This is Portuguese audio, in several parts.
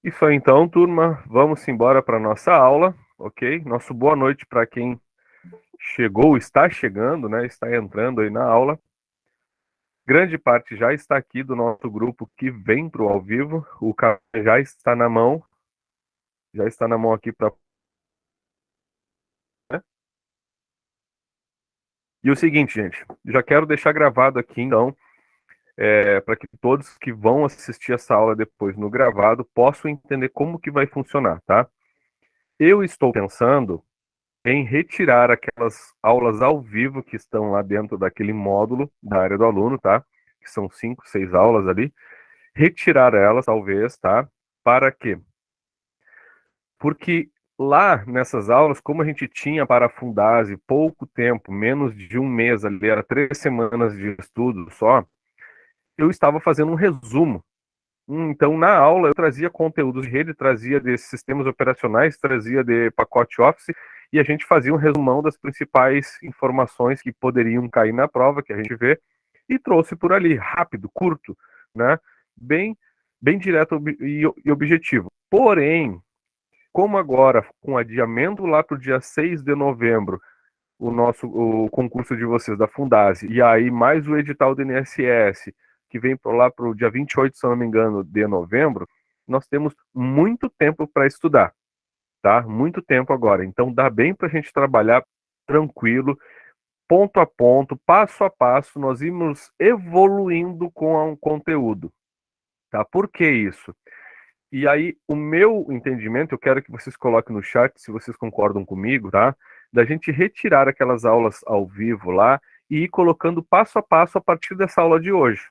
Isso aí então, turma. Vamos embora para nossa aula, ok? Nosso boa noite para quem chegou, está chegando, né? Está entrando aí na aula. Grande parte já está aqui do nosso grupo que vem para o ao vivo. O café já está na mão aqui para. E o seguinte, gente, já quero deixar gravado aqui então, para que todos que vão assistir essa aula depois no gravado possam entender como que vai funcionar, tá? Eu estou pensando em retirar aquelas aulas ao vivo que estão lá dentro daquele módulo da área do aluno, tá? Que são 5, 6 aulas ali. Retirar elas, talvez, tá? Para quê? Porque lá nessas aulas, como a gente tinha para a Fundase pouco tempo, menos de um mês ali, era 3 semanas de estudo só, eu estava fazendo um resumo. Então, na aula, eu trazia conteúdos de rede, trazia de sistemas operacionais, trazia de pacote Office, e a gente fazia um resumão das principais informações que poderiam cair na prova, que a gente vê, e trouxe por ali, rápido, curto, né? Bem, bem direto e objetivo. Porém, como agora, com adiamento lá para o dia 6 de novembro, o concurso de vocês da Fundase, e aí mais o edital do INSS, que vem por lá para o dia 28, se eu não me engano, de novembro, nós temos muito tempo para estudar, tá? Muito tempo agora. Então dá bem para a gente trabalhar tranquilo, ponto a ponto, passo a passo, nós irmos evoluindo com o conteúdo, tá? Por que isso? E aí, o meu entendimento, eu quero que vocês coloquem no chat se vocês concordam comigo, tá? Da gente retirar aquelas aulas ao vivo lá e ir colocando passo a passo a partir dessa aula de hoje.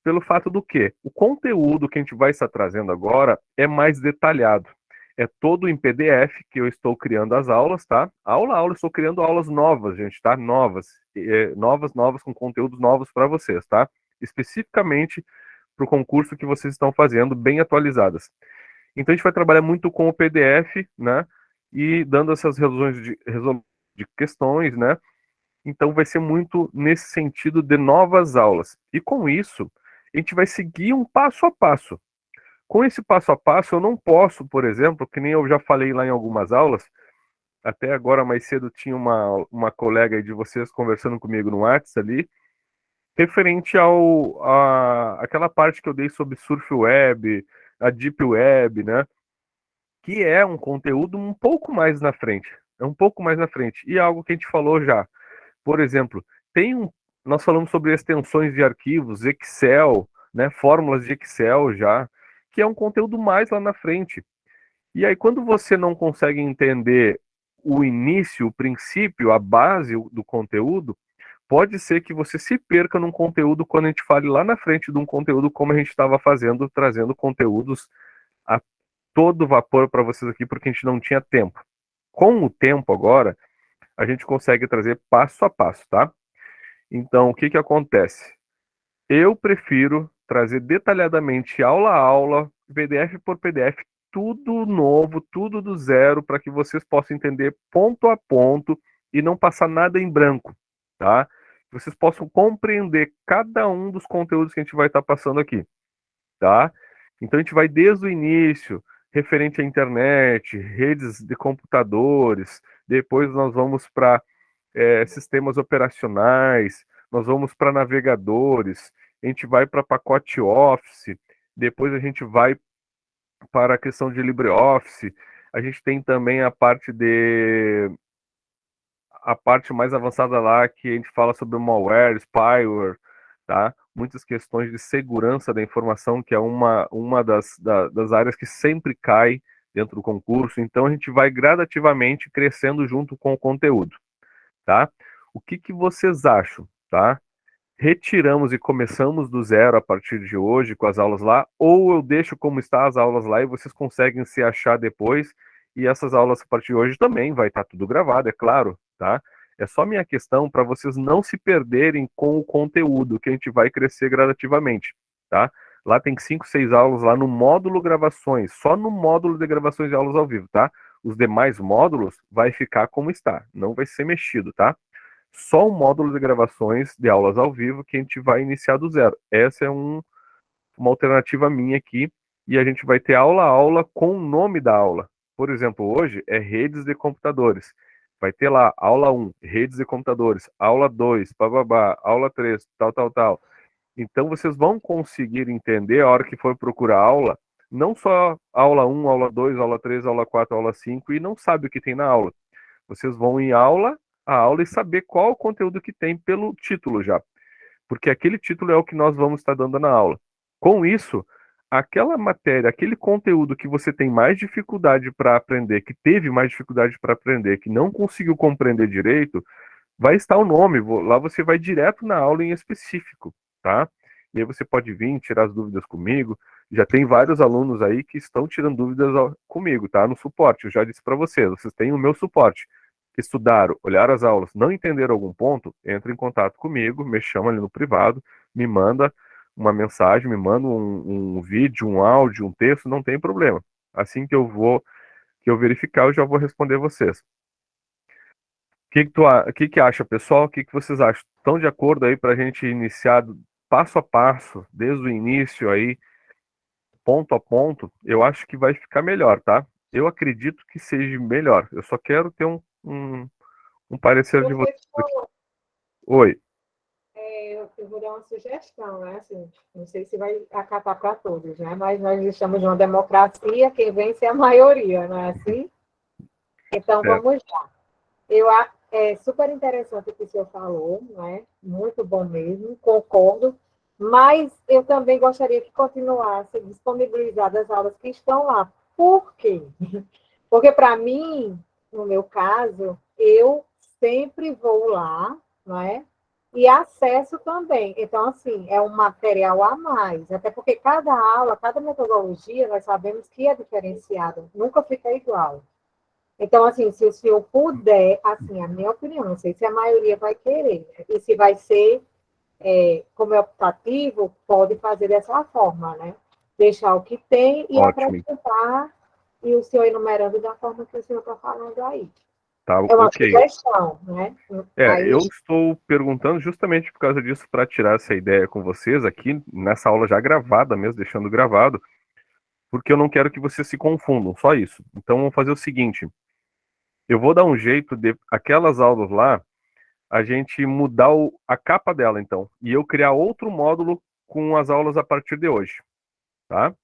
Pelo fato do quê? O conteúdo que a gente vai estar trazendo agora é mais detalhado. É todo em PDF que eu estou criando as aulas, tá? Aula a aula, eu estou criando aulas novas, gente, tá? Novas. Novas, com conteúdos novos para vocês, tá? Especificamente para o concurso que vocês estão fazendo, bem atualizadas. Então a gente vai trabalhar muito com o PDF, né? E dando essas resoluções de questões, né? Então vai ser muito nesse sentido de novas aulas. E com isso, a gente vai seguir um passo a passo. Com esse passo a passo, eu não posso, por exemplo, que nem eu já falei lá em algumas aulas, até agora mais cedo tinha uma colega de vocês conversando comigo no WhatsApp ali, referente aquela parte que eu dei sobre Surf Web, a Deep Web, né? Que é um conteúdo um pouco mais na frente. É um pouco mais na frente. E é algo que a gente falou já. Por exemplo, nós falamos sobre extensões de arquivos, Excel, né, fórmulas de Excel já, que é um conteúdo mais lá na frente. E aí, quando você não consegue entender o início, o princípio, a base do conteúdo, pode ser que você se perca num conteúdo quando a gente fale lá na frente de um conteúdo como a gente estava fazendo, trazendo conteúdos a todo vapor para vocês aqui, porque a gente não tinha tempo. Com o tempo agora, a gente consegue trazer passo a passo, tá? Então, o que que acontece? Eu prefiro trazer detalhadamente aula a aula, PDF por PDF, tudo novo, tudo do zero, para que vocês possam entender ponto a ponto e não passar nada em branco, tá? Que vocês possam compreender cada um dos conteúdos que a gente vai estar passando aqui, tá? Então a gente vai desde o início, referente à internet, redes de computadores, depois nós vamos para sistemas operacionais, nós vamos para navegadores, a gente vai para pacote Office, depois a gente vai para a questão de LibreOffice, a gente tem também a parte mais avançada lá que a gente fala sobre malware, spyware, tá? Muitas questões de segurança da informação, que é uma das áreas que sempre cai dentro do concurso. Então a gente vai gradativamente crescendo junto com o conteúdo, tá? O que que vocês acham, tá? Retiramos e começamos do zero a partir de hoje com as aulas lá, ou eu deixo como está as aulas lá e vocês conseguem se achar depois, e essas aulas a partir de hoje também vai estar tudo gravado, é claro, tá? É só minha questão para vocês não se perderem com o conteúdo, que a gente vai crescer gradativamente, tá? Lá tem 5, 6 aulas lá no módulo gravações, só no módulo de gravações de aulas ao vivo, tá? Os demais módulos vai ficar como está, não vai ser mexido, tá? Só o módulo de gravações de aulas ao vivo que a gente vai iniciar do zero. Essa é uma alternativa minha aqui, e a gente vai ter aula a aula com o nome da aula. Por exemplo, hoje é redes de computadores. Vai ter lá aula um, redes de computadores, aula 2, bababá, aula 3, tal, tal, tal. Então vocês vão conseguir entender a hora que for procurar aula, não só aula um, aula 2, aula 3, aula 4, aula 5 e não sabe o que tem na aula. Vocês vão em aula a aula e saber qual o conteúdo que tem pelo título já, porque aquele título é o que nós vamos estar dando na aula. Com isso, aquela matéria, aquele conteúdo que você tem mais dificuldade para aprender, que teve mais dificuldade para aprender, que não conseguiu compreender direito, vai estar o nome, lá você vai direto na aula em específico, tá? E aí você pode vir tirar as dúvidas comigo. Já tem vários alunos aí que estão tirando dúvidas comigo, tá? No suporte. Eu já disse para vocês têm o meu suporte. Estudaram, olharam as aulas, não entenderam algum ponto, entra em contato comigo, me chama ali no privado, me manda uma mensagem, me manda um vídeo, um áudio, um texto, não tem problema. Assim que eu verificar, eu já vou responder vocês. O que que acha, pessoal? O que que vocês acham? Estão de acordo aí para a gente iniciar passo a passo, desde o início aí, ponto a ponto? Eu acho que vai ficar melhor, tá? Eu acredito que seja melhor. Eu só quero ter um parecer de vocês aqui. Professor, Oi, eu vou dar uma sugestão, né? Assim, não sei se vai acatar para todos, né? Mas nós estamos numa democracia, quem vence é a maioria, não é assim? Então, é, vamos lá. É super interessante o que o senhor falou, não é? Muito bom mesmo, concordo. Mas eu também gostaria que continuasse disponibilizadas as aulas que estão lá. Por quê? Porque, para mim, no meu caso, eu sempre vou lá, não é? E acesso também. Então, assim, é um material a mais. Até porque cada aula, cada metodologia, nós sabemos que é diferenciada, nunca fica igual. Então, assim, se o senhor puder, assim, a minha opinião, não sei se a maioria vai querer, né? E se vai ser, como é optativo, pode fazer dessa forma, né? Deixar o que tem e ótimo. acrescentar, e o senhor enumerando da forma que o senhor está falando aí. Tá, É uma ok. sugestão, né? Aí, Eu estou perguntando justamente por causa disso, para tirar essa ideia com vocês aqui, nessa aula já gravada mesmo, deixando gravado, porque eu não quero que vocês se confundam, só isso. Então, vamos fazer o seguinte: eu vou dar um jeito de aquelas aulas lá, a gente mudar a capa dela, então, e eu criar outro módulo com as aulas a partir de hoje, tá?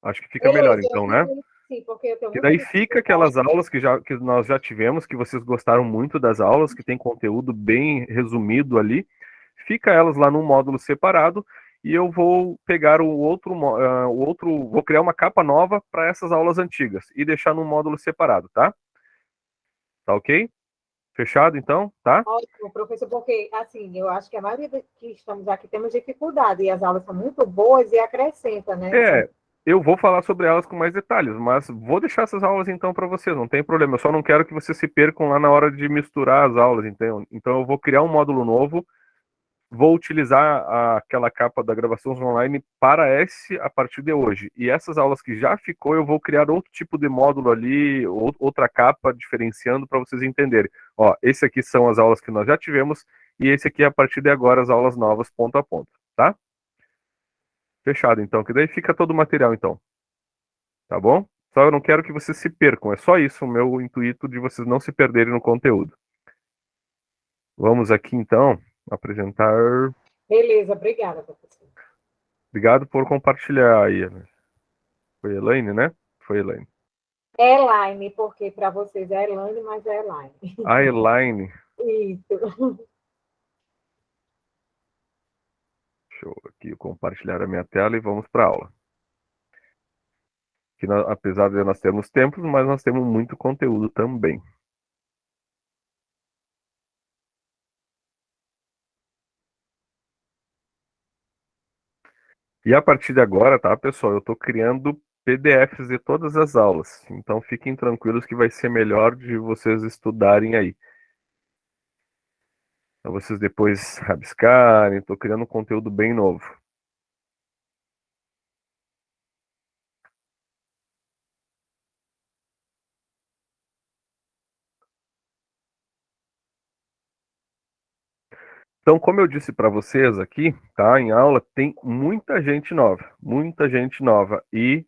Acho que fica melhor, beleza, então, né? sim, porque eu tenho Que muita daí fica dificuldade. aquelas aulas que nós já tivemos, que vocês gostaram muito das aulas, que tem conteúdo bem resumido ali. Fica elas lá num módulo separado e eu vou pegar vou criar uma capa nova para essas aulas antigas e deixar num módulo separado, tá? Tá ok? Fechado então, tá? Ótimo, professor, porque, assim, eu acho que a maioria que estamos aqui temos dificuldade, e as aulas são muito boas e acrescenta, né? São... É, eu vou falar sobre elas com mais detalhes, mas vou deixar essas aulas então para vocês, não tem problema. Eu só não quero que vocês se percam lá na hora de misturar as aulas, então. Então eu vou criar um módulo novo. Vou utilizar aquela capa da gravações online para esse a partir de hoje. E essas aulas que já ficou, eu vou criar outro tipo de módulo ali, outra capa diferenciando para vocês entenderem. Ó, esse aqui são as aulas que nós já tivemos e esse aqui a partir de agora as aulas novas ponto a ponto, tá? Fechado então, que daí fica todo o material então, tá bom? Só eu não quero que vocês se percam, é só isso o meu intuito de vocês não se perderem no conteúdo. Vamos aqui então apresentar. Beleza, obrigada, professor. Obrigado por compartilhar aí. Foi Elaine, né? Foi Elaine. É Elaine, porque para vocês é Elaine, mas é Elaine. A Elaine. Isso. Deixa eu aqui compartilhar a minha tela e vamos para a aula. Que apesar de nós termos tempos, mas nós temos muito conteúdo também. E a partir de agora, tá, pessoal? Eu estou criando PDFs de todas as aulas. Então fiquem tranquilos que vai ser melhor de vocês estudarem aí. Para vocês depois rabiscarem. Estou criando um conteúdo bem novo. Então, como eu disse para vocês aqui, tá, em aula, tem muita gente nova, e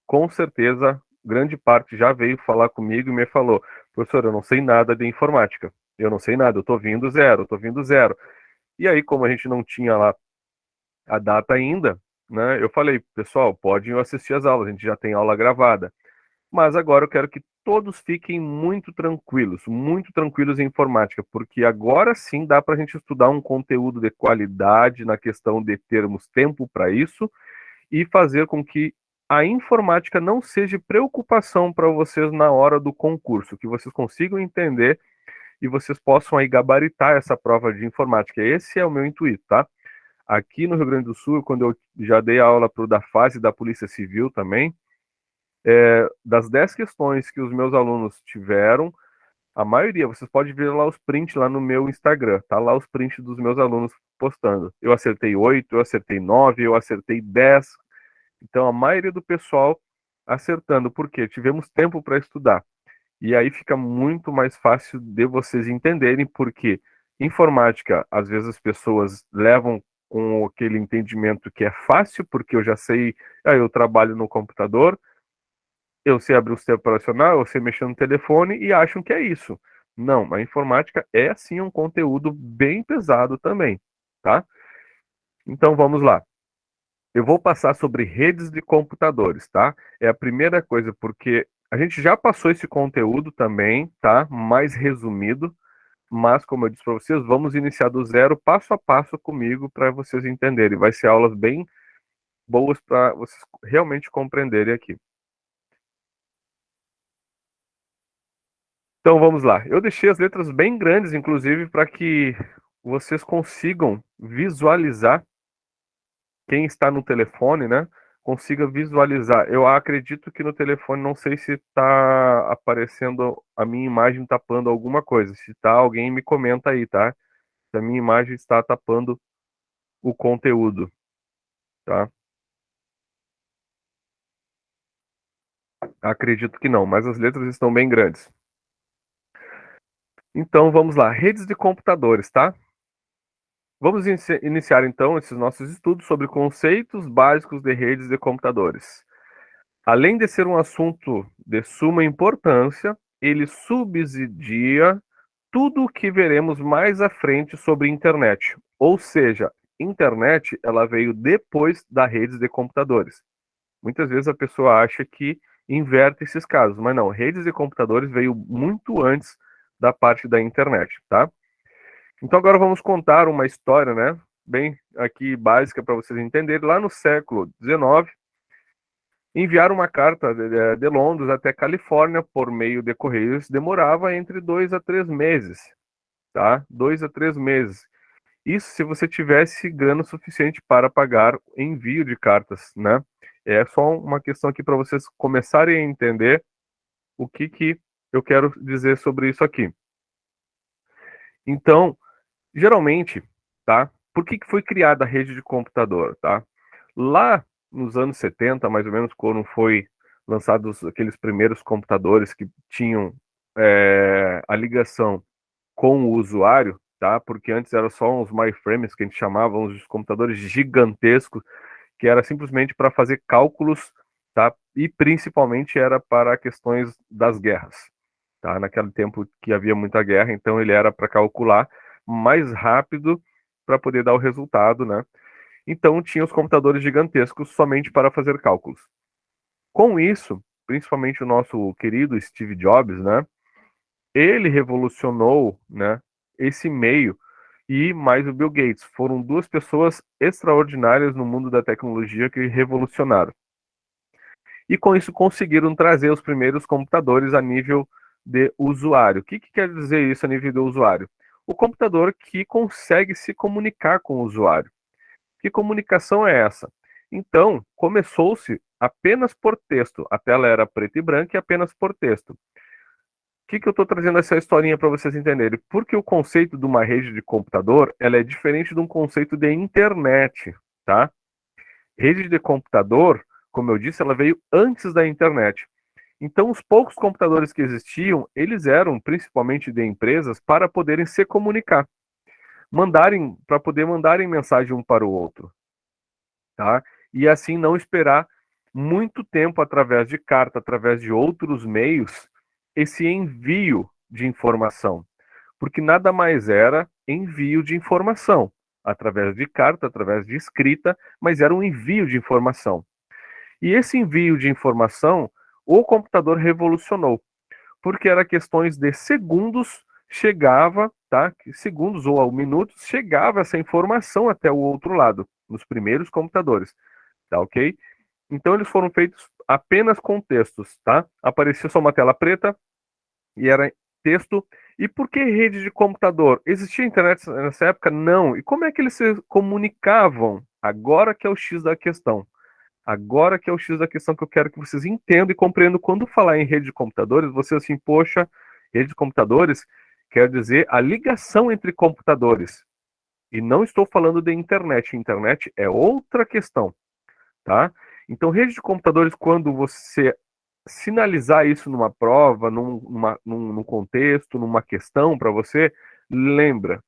com certeza grande parte já veio falar comigo e me falou: professor, eu não sei nada de informática, eu não sei nada, eu tô vindo zero. E aí, como a gente não tinha lá a data ainda, né, eu falei: pessoal, podem assistir as aulas, a gente já tem aula gravada. Mas agora eu quero que todos fiquem muito tranquilos em informática, porque agora sim dá para a gente estudar um conteúdo de qualidade na questão de termos tempo para isso e fazer com que a informática não seja preocupação para vocês na hora do concurso, que vocês consigam entender e vocês possam aí gabaritar essa prova de informática. Esse é o meu intuito, tá? Aqui no Rio Grande do Sul, quando eu já dei aula para o da FASE da Polícia Civil também, das 10 questões que os meus alunos tiveram, a maioria, vocês podem ver lá os prints lá no meu Instagram, tá lá os prints dos meus alunos postando. Eu acertei 8, eu acertei 9, eu acertei 10. Então a maioria do pessoal acertando, porque tivemos tempo para estudar. E aí fica muito mais fácil de vocês entenderem, porque informática, às vezes as pessoas levam com aquele entendimento que é fácil, porque eu já sei, eu trabalho no computador, eu sei abrir o sistema operacional, eu sei mexer no telefone e acham que é isso. Não, a informática é sim um conteúdo bem pesado também, tá? Então vamos lá. Eu vou passar sobre redes de computadores, tá? É a primeira coisa, porque a gente já passou esse conteúdo também, tá? Mais resumido, mas como eu disse para vocês, vamos iniciar do zero, passo a passo comigo para vocês entenderem. Vai ser aulas bem boas para vocês realmente compreenderem aqui. Então vamos lá. Eu deixei as letras bem grandes, inclusive, para que vocês consigam visualizar quem está no telefone, né? Consiga visualizar. Eu acredito que no telefone, não sei se está aparecendo a minha imagem tapando alguma coisa. Se tá, alguém me comenta aí, tá? Se a minha imagem está tapando o conteúdo, tá? Acredito que não, mas as letras estão bem grandes. Então vamos lá. Redes de computadores, tá? Vamos iniciar então esses nossos estudos sobre conceitos básicos de redes de computadores. Além de ser um assunto de suma importância, ele subsidia tudo o que veremos mais à frente sobre internet. Ou seja, internet ela veio depois da redes de computadores. Muitas vezes a pessoa acha que inverte esses casos, mas não, redes de computadores veio muito antes da parte da internet, tá? Então agora vamos contar uma história, né? Bem aqui básica para vocês entenderem. Lá no século XIX, enviar uma carta de Londres até Califórnia por meio de correios demorava entre 2 a 3 meses, tá? 2 a 3 meses. Isso se você tivesse grana suficiente para pagar envio de cartas, né? É só uma questão aqui para vocês começarem a entender o que eu quero dizer sobre isso aqui. Então, geralmente, tá? Por que foi criada a rede de computador, tá? Lá nos anos 70, mais ou menos, quando foi lançados aqueles primeiros computadores que tinham a ligação com o usuário, tá? Porque antes era só uns mainframes que a gente chamava, uns computadores gigantescos, que era simplesmente para fazer cálculos, tá? E principalmente era para questões das guerras, tá? Naquele tempo que havia muita guerra, então ele era para calcular mais rápido para poder dar o resultado, né? Então tinha os computadores gigantescos somente para fazer cálculos. Com isso, principalmente o nosso querido Steve Jobs, né? Ele revolucionou, né, esse meio, e mais o Bill Gates. Foram duas pessoas extraordinárias no mundo da tecnologia que revolucionaram. E com isso conseguiram trazer os primeiros computadores a nível de usuário. O que quer dizer isso a nível de usuário? O computador que consegue se comunicar com o usuário. Que comunicação é essa? Então, começou-se apenas por texto. A tela era preta e branca e apenas por texto. O que eu estou trazendo essa historinha para vocês entenderem? Porque o conceito de uma rede de computador, ela é diferente de um conceito de internet, tá? Rede de computador, como eu disse, ela veio antes da internet. Então, os poucos computadores que existiam, eles eram principalmente de empresas para poderem se comunicar. para poder mandarem mensagem um para o outro, tá? E assim não esperar muito tempo através de carta, através de outros meios, esse envio de informação, porque nada mais era envio de informação, através de carta, através de escrita, mas era um envio de informação. E esse envio de informação, o computador revolucionou, porque era questões de segundos, chegava, tá? Segundos ou minutos, chegava essa informação até o outro lado, nos primeiros computadores, tá ok? Então eles foram feitos apenas com textos, tá? Aparecia só uma tela preta e era texto. E por que rede de computador? Existia internet nessa época? Não. E como é que eles se comunicavam? Agora que é o X da questão. Agora que é o X da questão que eu quero que vocês entendam e compreendam. Quando falar em rede de computadores, você assim, poxa, rede de computadores quer dizer a ligação entre computadores. E não estou falando de internet. Internet é outra questão, tá? Então, rede de computadores, quando você sinalizar isso numa prova, num contexto, numa questão para você, lembra,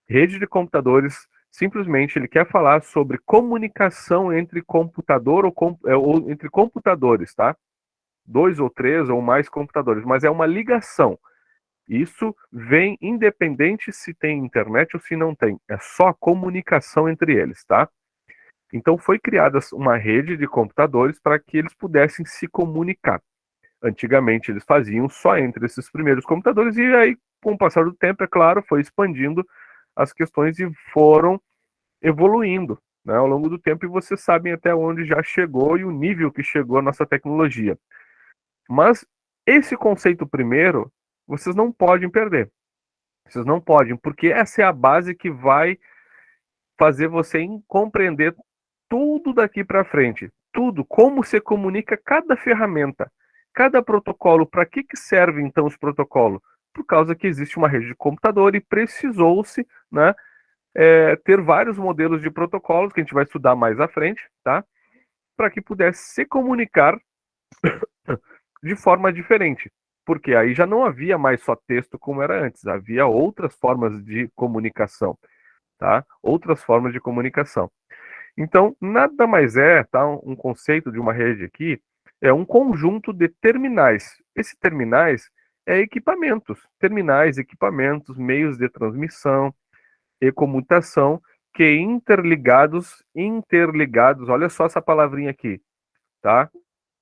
rede de computadores, simplesmente ele quer falar sobre comunicação entre computador ou entre computadores, tá? Dois ou três ou mais computadores, mas é uma ligação. Isso vem independente se tem internet ou se não tem. É só comunicação entre eles, tá? Então foi criada uma rede de computadores para que eles pudessem se comunicar. Antigamente eles faziam só entre esses primeiros computadores e aí, com o passar do tempo, é claro, foi expandindo as questões e foram evoluindo, né, ao longo do tempo, e vocês sabem até onde já chegou e o nível que chegou a nossa tecnologia. Mas esse conceito primeiro, vocês não podem perder. Vocês não podem, porque essa é a base que vai fazer você compreender tudo daqui para frente. Tudo, como se comunica cada ferramenta, cada protocolo. Para que serve então os protocolos? Por causa que existe uma rede de computador e precisou-se, né, ter vários modelos de protocolos que a gente vai estudar mais à frente, tá? Para que pudesse se comunicar de forma diferente. Porque aí já não havia mais só texto como era antes, havia outras formas de comunicação, tá? Outras formas de comunicação. Então, nada mais é, tá? Um conceito de uma rede aqui é um conjunto de terminais. Esses terminais é equipamentos, terminais, equipamentos, meios de transmissão e comutação que interligados, olha só essa palavrinha aqui, tá?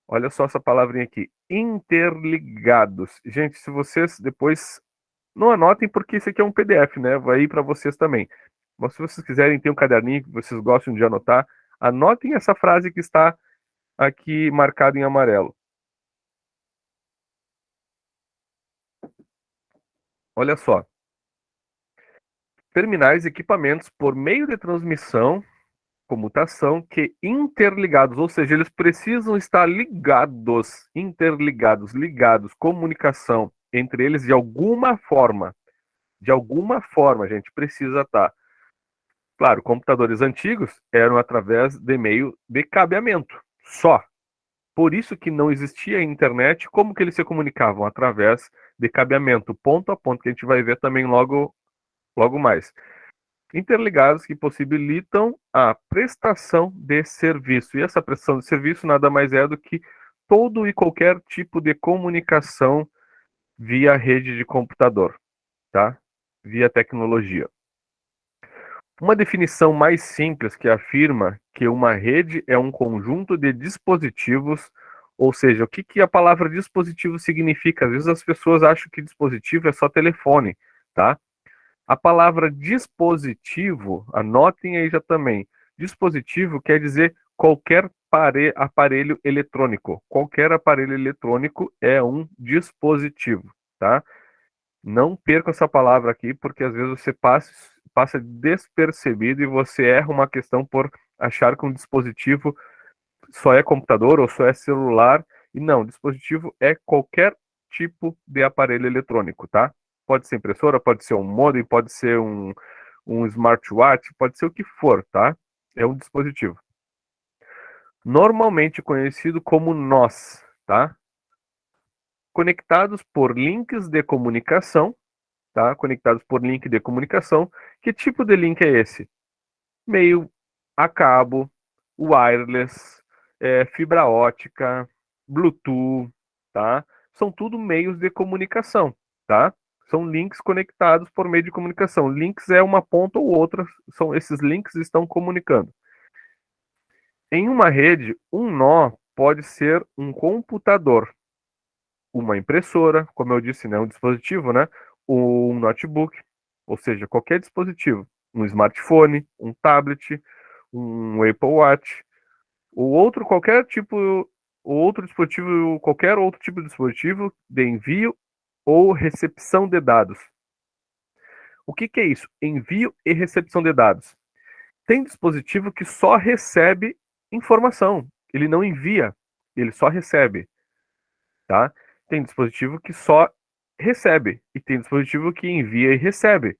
Olha só essa palavrinha aqui, interligados. Gente, se vocês depois não anotem porque isso aqui é um PDF, né? Vai ir para vocês também. Mas se vocês quiserem ter um caderninho que vocês gostam de anotar, anotem essa frase que está aqui marcada em amarelo. Olha só. Terminais, equipamentos por meio de transmissão, comutação, que interligados, ou seja, eles precisam estar ligados, interligados, ligados, comunicação entre eles de alguma forma. De alguma forma, a gente precisa estar. Claro, computadores antigos eram através de meio de cabeamento, só. Por isso que não existia internet, como que eles se comunicavam? Através de cabeamento, ponto a ponto, que a gente vai ver também logo mais. Interligados que possibilitam a prestação de serviço. E essa prestação de serviço nada mais é do que todo e qualquer tipo de comunicação via rede de computador, tá? Via tecnologia. Uma definição mais simples que afirma que uma rede é um conjunto de dispositivos, ou seja, o que a palavra dispositivo significa? Às vezes as pessoas acham que dispositivo é só telefone, tá? A palavra dispositivo, anotem aí já também. Dispositivo quer dizer qualquer aparelho eletrônico. Qualquer aparelho eletrônico é um dispositivo, tá? Não perca essa palavra aqui, porque às vezes você passa despercebido e você erra uma questão por achar que um dispositivo só é computador ou só é celular. E não, dispositivo é qualquer tipo de aparelho eletrônico, tá? Pode ser impressora, pode ser um modem, pode ser um smartwatch, pode ser o que for, tá? É um dispositivo. Normalmente conhecido como nós, tá? Conectados por links de comunicação, tá? Conectados por link de comunicação. Que tipo de link é esse? Meio a cabo, wireless, fibra ótica, Bluetooth, tá? São tudo meios de comunicação, tá? São links conectados por meio de comunicação. Links é uma ponta ou outra, são esses links estão comunicando. Em uma rede, um nó pode ser um computador, uma impressora, como eu disse, né, um dispositivo, né, um notebook, ou seja, qualquer dispositivo, um smartphone, um tablet, um Apple Watch, ou outro qualquer tipo, ou outro dispositivo, qualquer outro tipo de dispositivo de envio ou recepção de dados. O que que é isso? Envio e recepção de dados. Tem dispositivo que só recebe informação, ele não envia, ele só recebe, tá? Tem dispositivo que só recebe e tem dispositivo que envia e recebe,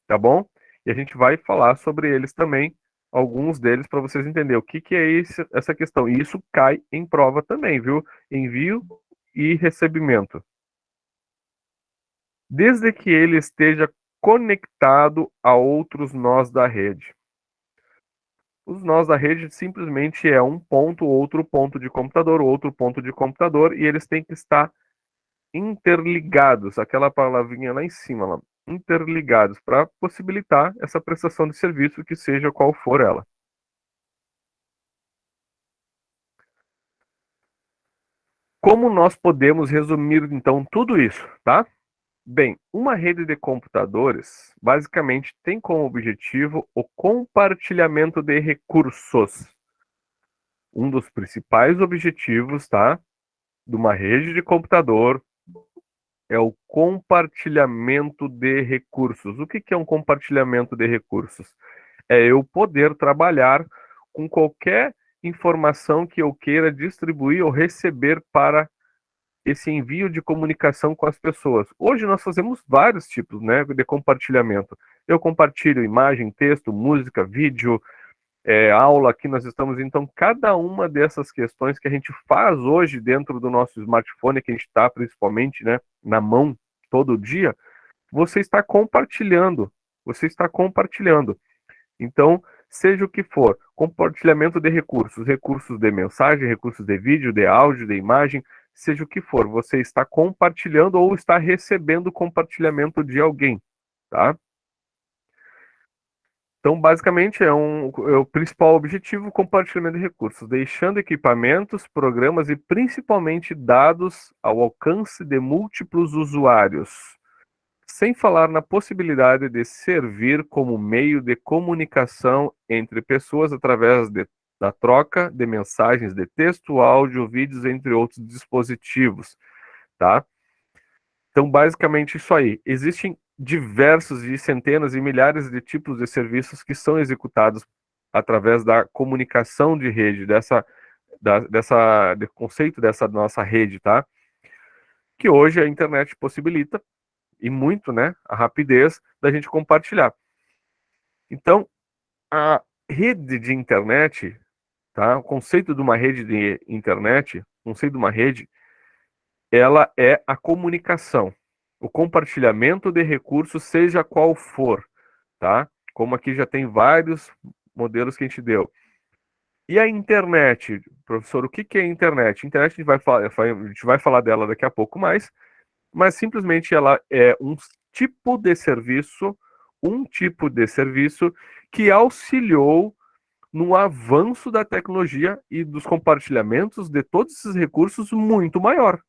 tá bom? E a gente vai falar sobre eles também, alguns deles, para vocês entenderem o que que é essa questão. E isso cai em prova também, viu? Envio e recebimento. Desde que ele esteja conectado a outros nós da rede. Os nós da rede simplesmente é um ponto, outro ponto de computador, outro ponto de computador, e eles têm que estar interligados, aquela palavrinha lá em cima, lá, interligados, para possibilitar essa prestação de serviço, que seja qual for ela. Como nós podemos resumir, então, tudo isso, tá? Bem, uma rede de computadores basicamente tem como objetivo o compartilhamento de recursos. Um dos principais objetivos, tá, de uma rede de computador é o compartilhamento de recursos. O que que é um compartilhamento de recursos? É eu poder trabalhar com qualquer informação que eu queira distribuir ou receber para esse envio de comunicação com as pessoas. Hoje nós fazemos vários tipos, né, de compartilhamento. Eu compartilho imagem, texto, música, vídeo, aula aqui nós estamos. Então, cada uma dessas questões que a gente faz hoje dentro do nosso smartphone, que a gente está principalmente, né, na mão todo dia, você está compartilhando. Você está compartilhando. Então, seja o que for, compartilhamento de recursos, recursos de mensagem, recursos de vídeo, de áudio, de imagem, seja o que for, você está compartilhando ou está recebendo compartilhamento de alguém, tá? Então, basicamente, é o principal objetivo, compartilhamento de recursos, deixando equipamentos, programas e principalmente dados ao alcance de múltiplos usuários, sem falar na possibilidade de servir como meio de comunicação entre pessoas através da troca de mensagens de texto, áudio, vídeos, entre outros dispositivos, tá? Então, basicamente, isso aí. Existem diversos e centenas e milhares de tipos de serviços que são executados através da comunicação de rede, do conceito dessa nossa rede, tá? Que hoje a internet possibilita, e muito, né, a rapidez da gente compartilhar. Então, a rede de internet, tá? O conceito de uma rede de internet, o conceito de uma rede, ela é a comunicação, o compartilhamento de recursos, seja qual for, tá? Como aqui já tem vários modelos que a gente deu. E a internet, professor, o que que é a internet? A internet a gente vai falar dela daqui a pouco mais, mas simplesmente ela é um tipo de serviço que auxiliou no avanço da tecnologia e dos compartilhamentos de todos esses recursos muito maior,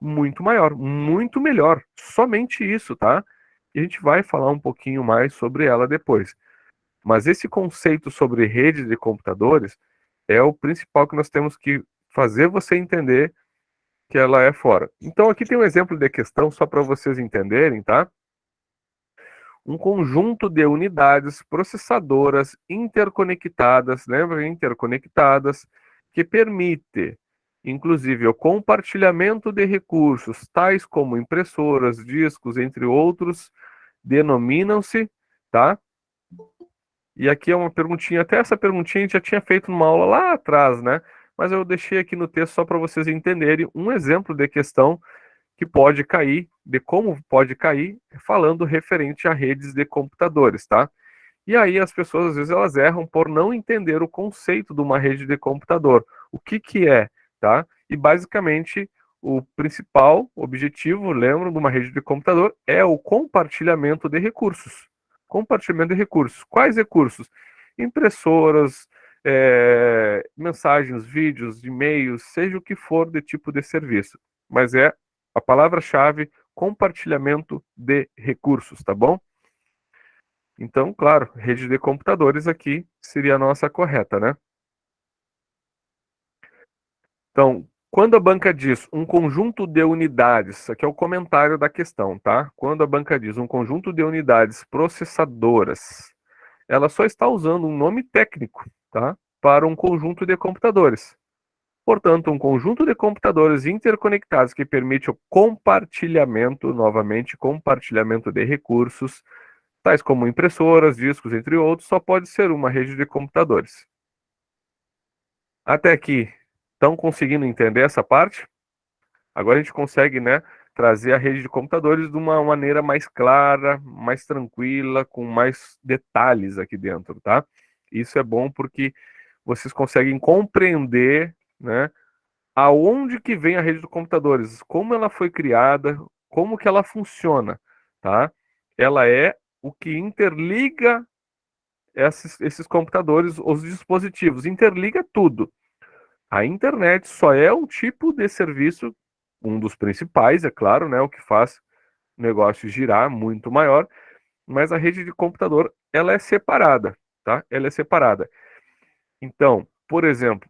muito maior, muito melhor. Somente isso, tá? E a gente vai falar um pouquinho mais sobre ela depois. Mas esse conceito sobre rede de computadores é o principal que nós temos que fazer você entender que ela é fora. Então aqui tem um exemplo de questão só para vocês entenderem, tá? Um conjunto de unidades processadoras interconectadas, lembra? Interconectadas, que permite, inclusive, o compartilhamento de recursos, tais como impressoras, discos, entre outros, denominam-se, tá? E aqui é uma perguntinha, até essa perguntinha a gente já tinha feito numa aula lá atrás, né? Mas eu deixei aqui no texto só para vocês entenderem um exemplo de questão que pode cair, de como pode cair, falando referente a redes de computadores, tá? E aí as pessoas, às vezes, elas erram por não entender o conceito de uma rede de computador. O que que é, tá? E basicamente o principal objetivo, lembro, de uma rede de computador é o compartilhamento de recursos. Compartilhamento de recursos. Quais recursos? Impressoras, mensagens, vídeos, e-mails, seja o que for de tipo de serviço. Mas é a palavra-chave compartilhamento de recursos, tá bom? Então, claro, rede de computadores aqui seria a nossa correta, né? Então, quando a banca diz um conjunto de unidades, aqui é o comentário da questão, tá? Quando a banca diz um conjunto de unidades processadoras, ela só está usando um nome técnico, tá? Para um conjunto de computadores. Portanto, um conjunto de computadores interconectados que permite o compartilhamento, novamente, compartilhamento de recursos, tais como impressoras, discos, entre outros, só pode ser uma rede de computadores. Até aqui, estão conseguindo entender essa parte? Agora a gente consegue, né, trazer a rede de computadores de uma maneira mais clara, mais tranquila, com mais detalhes aqui dentro, tá? Isso é bom porque vocês conseguem compreender, né, aonde que vem a rede de computadores, como ela foi criada, como que ela funciona, tá? Ela é o que interliga esses computadores, os dispositivos, interliga tudo. A internet só é um tipo de serviço, um dos principais, é claro, né, o que faz o negócio girar muito maior, mas a rede de computador, ela é separada, tá? Ela é separada. Então, por exemplo,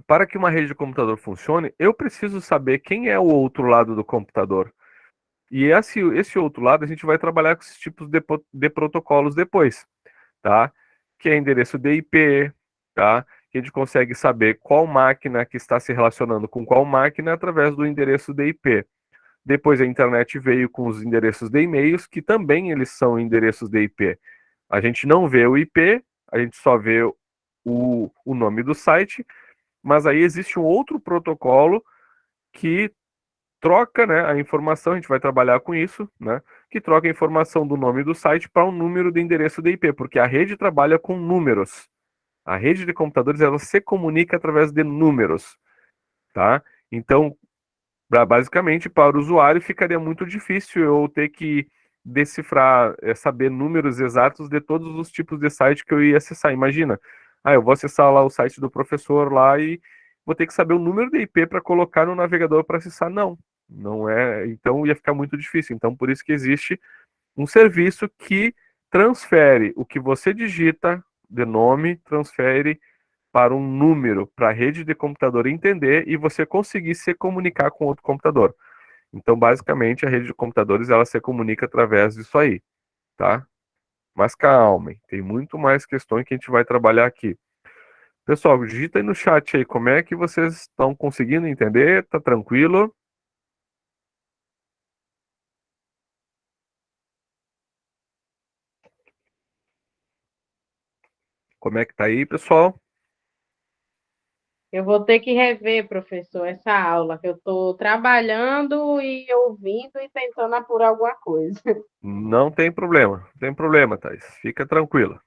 para que uma rede de computador funcione, eu preciso saber quem é o outro lado do computador. E esse outro lado a gente vai trabalhar com esses tipos de protocolos depois, tá? Que é endereço de IP, tá? Que a gente consegue saber qual máquina que está se relacionando com qual máquina através do endereço de IP. Depois a internet veio com os endereços de e-mails, que também eles são endereços de IP. A gente não vê o IP, a gente só vê o nome do site, mas aí existe um outro protocolo que troca, né, a informação, a gente vai trabalhar com isso, né, que troca a informação do nome do site para um número de endereço de IP, porque a rede trabalha com números. A rede de computadores, ela se comunica através de números, tá? Então, basicamente, para o usuário ficaria muito difícil eu ter que decifrar, saber números exatos de todos os tipos de site que eu ia acessar. Imagina, eu vou acessar lá o site do professor lá e vou ter que saber o número de IP para colocar no navegador para acessar. Não, não é. Então ia ficar muito difícil. Então, por isso que existe um serviço que transfere o que você digita de nome, transfere para um número, para a rede de computador entender e você conseguir se comunicar com outro computador. Então, basicamente, a rede de computadores ela se comunica através disso aí, tá? Mas calmem, tem muito mais questões que a gente vai trabalhar aqui. Pessoal, digita aí no chat aí como é que vocês estão conseguindo entender, tá tranquilo? Como é que tá aí, pessoal? Eu vou ter que rever, professor, essa aula, que eu estou trabalhando e ouvindo e tentando apurar alguma coisa. Não tem problema, Thais. Fica tranquila.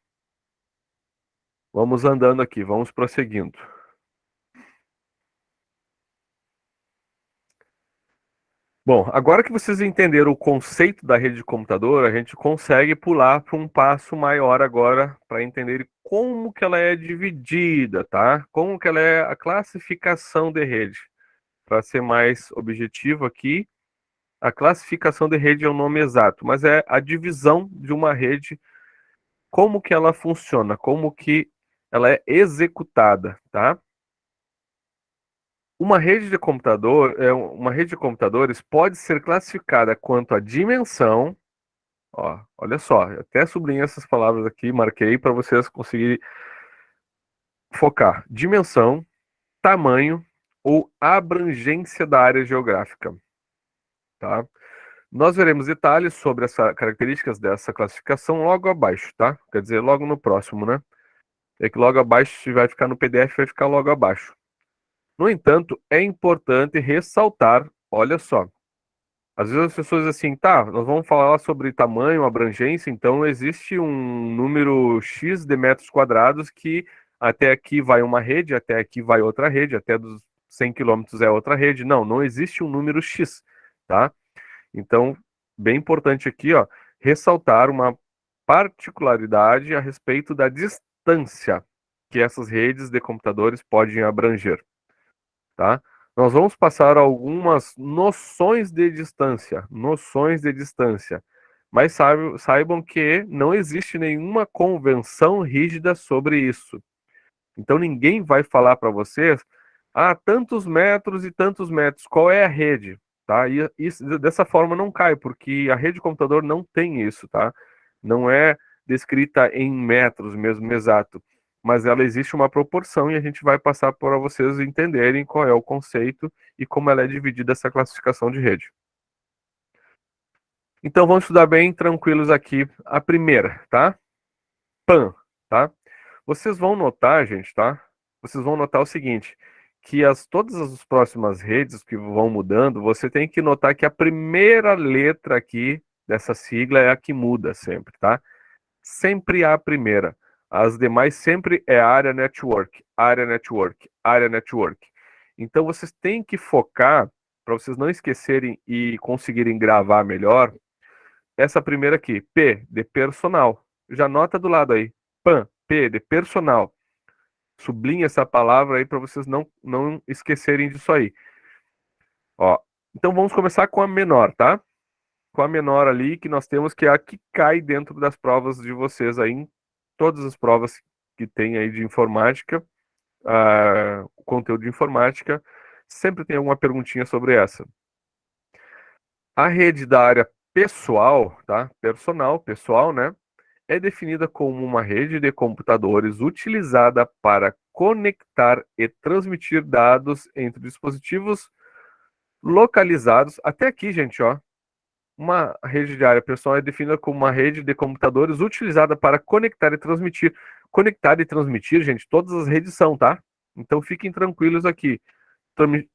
Vamos andando aqui, vamos prosseguindo. Bom, agora que vocês entenderam o conceito da rede de computador, a gente consegue pular para um passo maior agora para entender como que ela é dividida, tá? Como que ela é a classificação de rede. Para ser mais objetivo aqui, a classificação de rede é o nome exato, mas é a divisão de uma rede, como que ela funciona, como que ela é executada, tá? Uma rede de computador, uma rede de computadores pode ser classificada quanto à dimensão. Ó, olha só, eu até sublinhei essas palavras aqui, marquei para vocês conseguirem focar. Dimensão, tamanho ou abrangência da área geográfica, tá? Nós veremos detalhes sobre as características dessa classificação logo abaixo, tá? Quer dizer, logo no próximo, né? É que logo abaixo, se vai ficar no PDF, vai ficar logo abaixo. No entanto, é importante ressaltar, olha só, Às vezes as pessoas assim, tá, nós vamos falar sobre tamanho, abrangência, então existe um número X de metros quadrados que até aqui vai uma rede, até aqui vai outra rede, até dos 100 quilômetros é outra rede. Não, não existe um número X, tá? Então, bem importante aqui, ó, ressaltar uma particularidade a respeito da distância que essas redes de computadores podem abranger, tá? Nós vamos passar algumas noções de distância, mas saibam que não existe nenhuma convenção rígida sobre isso. Então ninguém vai falar para vocês, tantos metros e tantos metros, qual é a rede, tá? E isso, dessa forma não cai, porque a rede de computador não tem isso, tá? Não é descrita em metros mesmo, exato, mas ela existe uma proporção e a gente vai passar para vocês entenderem qual é o conceito e como ela é dividida essa classificação de rede. Então vamos estudar bem tranquilos aqui a primeira, tá? PAN, tá? Vocês vão notar, gente, tá? Vocês vão notar o seguinte, que todas as próximas redes que vão mudando, você tem que notar que a primeira letra aqui dessa sigla é a que muda sempre, tá? Sempre a primeira. As demais sempre é área network, área network, área network. Então vocês têm que focar, para vocês não esquecerem e conseguirem gravar melhor, essa primeira aqui, P de personal. Já nota do lado aí, PAN, P de personal. Sublinha essa palavra aí para vocês não esquecerem disso aí. Ó, então vamos começar com a menor, tá? Com a menor ali, que nós temos que é a que cai dentro das provas de vocês aí, em todas as provas que tem aí de informática, conteúdo de informática, sempre tem alguma perguntinha sobre essa. A rede da área pessoal, tá? Pessoal, né? É definida como uma rede de computadores utilizada para conectar e transmitir dados entre dispositivos localizados. Até aqui, gente, ó. Uma rede de área pessoal é definida como uma rede de computadores utilizada para conectar e transmitir. Conectar e transmitir, gente, todas as redes são, tá? Então fiquem tranquilos aqui.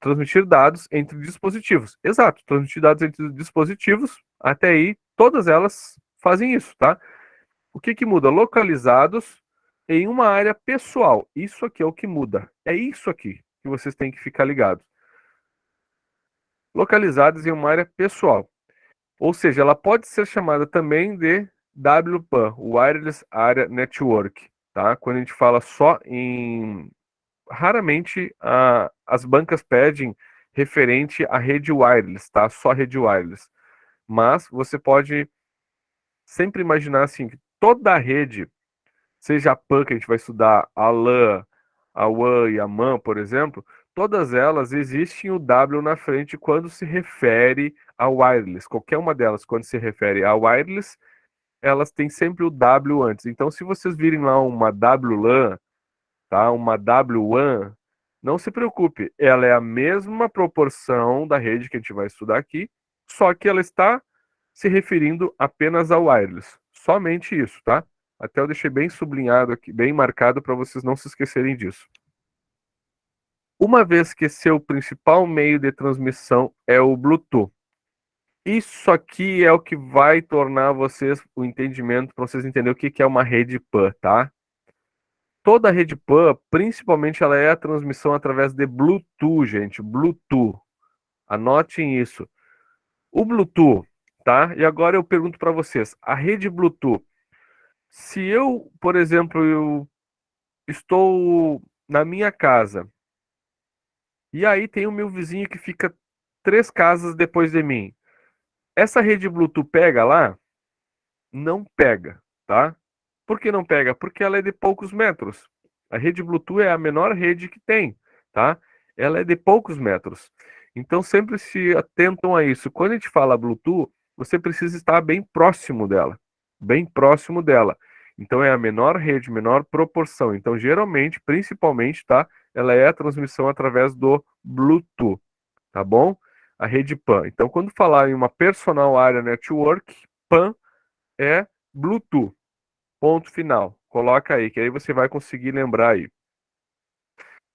Transmitir dados entre dispositivos. Exato, transmitir dados entre dispositivos, até aí, todas elas fazem isso, tá? O que que muda? Localizados em uma área pessoal. Isso aqui é o que muda. É isso aqui que vocês têm que ficar ligados. Localizados em uma área pessoal. Ou seja, ela pode ser chamada também de WPAN, Wireless Area Network, tá? Quando a gente fala só em... Raramente as bancas pedem referente à rede wireless, tá? Só rede wireless. Mas você pode sempre imaginar assim, que toda a rede, seja a PAN que a gente vai estudar, a LAN, a WAN e a MAN, por exemplo, todas elas existem o W na frente quando se refere a wireless. Qualquer uma delas, quando se refere a wireless, elas têm sempre o W antes. Então, se vocês virem lá uma WLAN, tá? Uma WAN, não se preocupe, ela é a mesma proporção da rede que a gente vai estudar aqui, só que ela está se referindo apenas ao wireless. Somente isso, tá? Até eu deixei bem sublinhado aqui, bem marcado para vocês não se esquecerem disso. Uma vez que seu principal meio de transmissão é o Bluetooth, isso aqui é o que vai tornar vocês o entendimento para vocês entenderem o que é uma rede PAN, tá? Toda rede PAN, principalmente, ela é a transmissão através de Bluetooth, gente. Bluetooth. Anotem isso. O Bluetooth, tá? E agora eu pergunto para vocês, a rede Bluetooth, se eu, por exemplo, eu estou na minha casa e aí tem o meu vizinho que fica 3 casas depois de mim, essa rede Bluetooth pega lá? Não pega, tá? Por que não pega? Porque ela é de poucos metros. A rede Bluetooth é a menor rede que tem, tá? Ela é de poucos metros. Então sempre se atentam a isso. Quando a gente fala Bluetooth, você precisa estar bem próximo dela, bem próximo dela. Então é a menor rede, menor proporção. Então geralmente, principalmente, tá? Ela é a transmissão através do Bluetooth, tá bom? A rede PAN. Então quando falar em uma Personal Area Network, PAN é Bluetooth. Ponto final. Coloca aí, que aí você vai conseguir lembrar aí.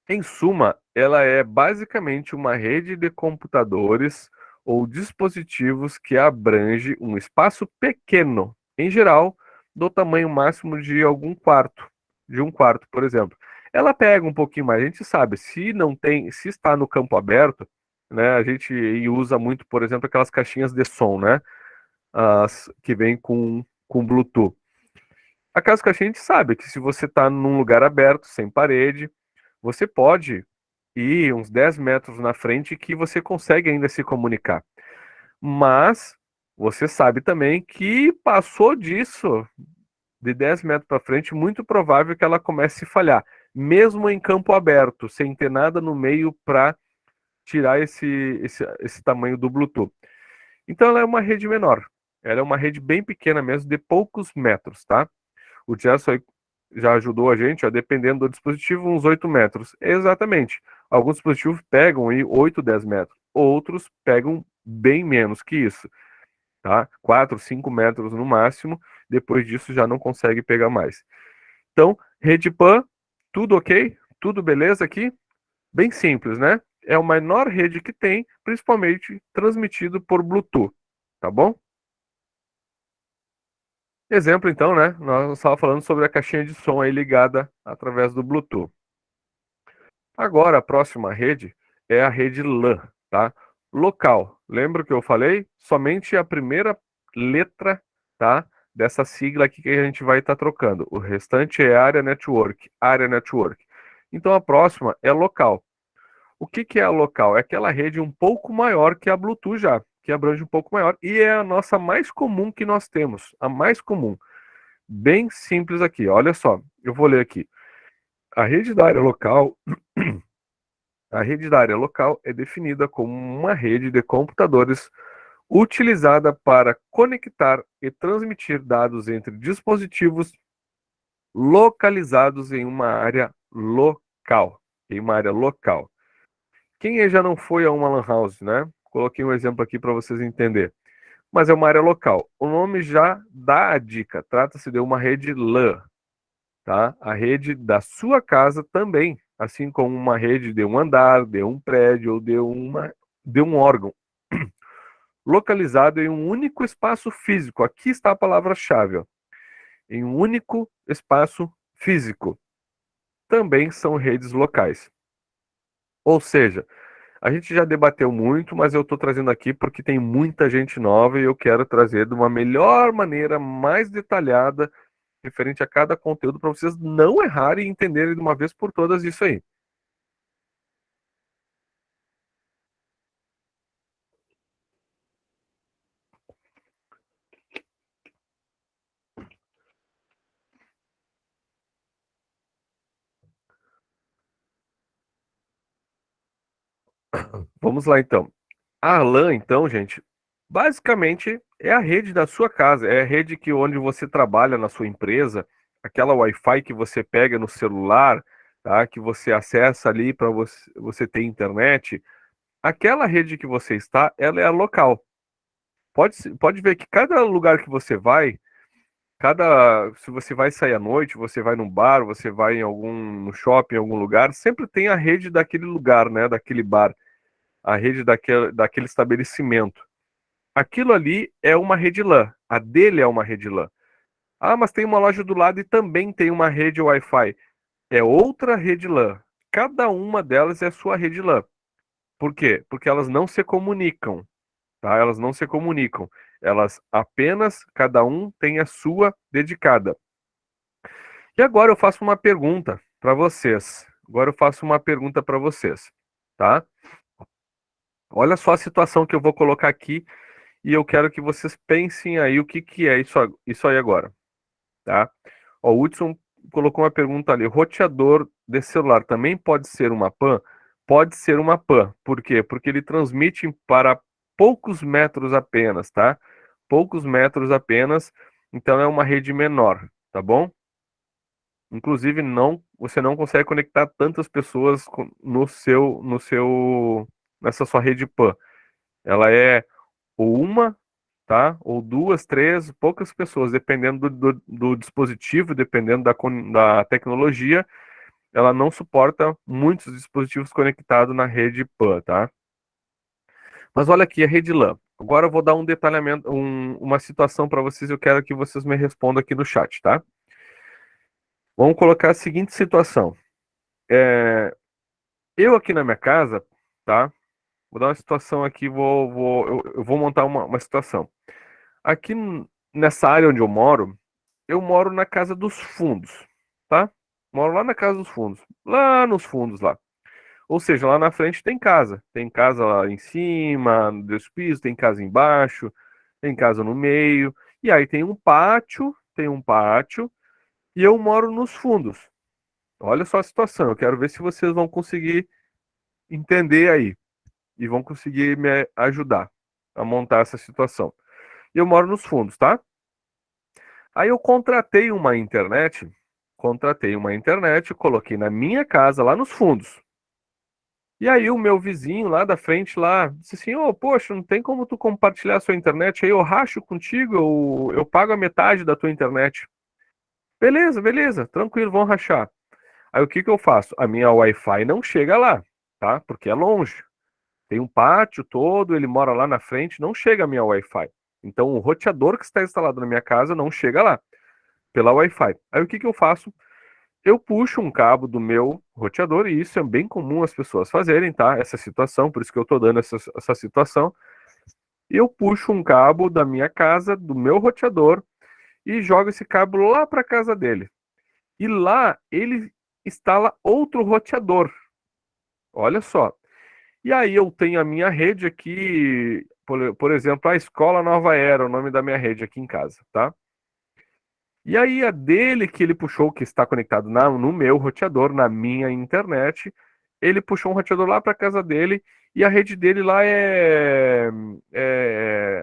Em suma, ela é basicamente uma rede de computadores ou dispositivos que abrange um espaço pequeno, em geral, do tamanho máximo de algum quarto, de um quarto, por exemplo. Ela pega um pouquinho mais, a gente sabe, se não tem, se está no campo aberto, né, a gente usa muito, por exemplo, aquelas caixinhas de som, né, as que vem com Bluetooth. Aquelas caixinhas a gente sabe que se você está num lugar aberto, sem parede, você pode ir uns 10 metros na frente que você consegue ainda se comunicar. Mas você sabe também que passou disso, de 10 metros para frente, muito provável que ela comece a falhar, mesmo em campo aberto, sem ter nada no meio para tirar esse tamanho do Bluetooth. Então ela é uma rede menor. Ela é uma rede bem pequena mesmo, de poucos metros, tá? O Gerson aí já ajudou a gente, ó, dependendo do dispositivo, uns 8 metros. Exatamente. Alguns dispositivos pegam aí 8, 10 metros. Outros pegam bem menos que isso, tá? 4, 5 metros no máximo. Depois disso já não consegue pegar mais. Então, rede PAN, tudo ok? Tudo beleza aqui? Bem simples, né? É a menor rede que tem, principalmente transmitido por Bluetooth, tá bom? Exemplo, então, né? Nós estávamos falando sobre a caixinha de som aí ligada através do Bluetooth. Agora, a próxima rede é a rede LAN, tá? Local. Lembra que eu falei? Somente a primeira letra, tá? Dessa sigla aqui que a gente vai estar trocando. O restante é área network, área network. Então, a próxima é local. O que que é a local? É aquela rede um pouco maior que a Bluetooth já, que abrange um pouco maior, e é a nossa mais comum que nós temos, a mais comum. Bem simples aqui, olha só, eu vou ler aqui. A rede da área local, a rede da área local é definida como uma rede de computadores utilizada para conectar e transmitir dados entre dispositivos localizados em uma área local, em uma área local. Quem já não foi a uma lan house, né? Coloquei um exemplo aqui para vocês entenderem. Mas é uma área local. O nome já dá a dica. Trata-se de uma rede LAN, tá? A rede da sua casa também, assim como uma rede de um andar, de um prédio ou de um órgão, localizado em um único espaço físico. Aqui está a palavra-chave, ó. Em um único espaço físico. Também são redes locais. Ou seja, a gente já debateu muito, mas eu estou trazendo aqui porque tem muita gente nova e eu quero trazer de uma melhor maneira, mais detalhada, referente a cada conteúdo, para vocês não errarem e entenderem de uma vez por todas isso aí. Vamos lá então. A LAN, então, gente, basicamente é a rede da sua casa, é a rede que onde você trabalha na sua empresa, aquela Wi-Fi que você pega no celular, tá? Que você acessa ali para você ter internet. Aquela rede que você está, ela é a local. Pode ver que cada lugar que você vai, se você vai sair à noite, você vai num bar, você vai em no shopping, em algum lugar, sempre tem a rede daquele lugar, né? Daquele bar, a rede daquele estabelecimento. Aquilo ali é uma rede LAN. A dele é uma rede LAN. Ah, mas tem uma loja do lado e também tem uma rede Wi-Fi. É outra rede LAN. Cada uma delas é sua rede LAN. Por quê? Porque elas não se comunicam, tá? Elas não se comunicam. Elas apenas, cada um tem a sua dedicada. E agora eu faço uma pergunta para vocês. Agora eu faço uma pergunta para vocês, tá? Olha só a situação que eu vou colocar aqui e eu quero que vocês pensem aí o que que é isso aí agora, tá? Ó, o Hudson colocou uma pergunta ali. Roteador de celular também pode ser uma PAN? Pode ser uma PAN. Por quê? Porque ele transmite para poucos metros apenas, tá? Poucos metros apenas, então é uma rede menor, tá bom? Inclusive você não consegue conectar tantas pessoas nessa sua rede PAN. Ela é ou uma, tá? Ou duas, três, poucas pessoas, dependendo do dispositivo, dependendo da tecnologia, ela não suporta muitos dispositivos conectados na rede PAN, tá? Mas olha aqui, a rede LAN. Agora eu vou dar um detalhamento, uma situação para vocês. Eu quero que vocês me respondam aqui no chat, tá? Vamos colocar a seguinte situação. Eu aqui na minha casa, tá? Vou dar uma situação aqui, eu vou montar uma situação. Aqui nessa área onde eu moro na casa dos fundos, tá? Moro lá na casa dos fundos, lá nos fundos lá. Ou seja, lá na frente tem casa. Tem casa lá em cima, dos pisos, tem casa embaixo, tem casa no meio. E aí tem um pátio, e eu moro nos fundos. Olha só a situação, eu quero ver se vocês vão conseguir entender aí e vão conseguir me ajudar a montar essa situação. Eu moro nos fundos, tá? Aí eu contratei uma internet, coloquei na minha casa lá nos fundos. E aí o meu vizinho lá da frente lá disse assim: "Ô, poxa, não tem como tu compartilhar a sua internet aí, eu racho contigo, eu pago a metade da tua internet." Beleza, beleza, tranquilo, vão rachar. Aí o que que eu faço? A minha Wi-Fi não chega lá, tá? Porque é longe. Tem um pátio todo, ele mora lá na frente, não chega a minha Wi-Fi. Então o roteador que está instalado na minha casa não chega lá pela Wi-Fi. Aí o que que eu faço? Eu puxo um cabo do meu roteador, e isso é bem comum as pessoas fazerem, tá? Essa situação, por isso que eu tô dando essa situação. Eu puxo um cabo da minha casa, do meu roteador, e jogo esse cabo lá para casa dele. E lá ele instala outro roteador. Olha só. E aí eu tenho a minha rede aqui, por exemplo, a Escola Nova Era, o nome da minha rede aqui em casa, tá? E aí a dele que ele puxou, que está conectado no meu roteador, na minha internet, ele puxou um roteador lá para casa dele, e a rede dele lá é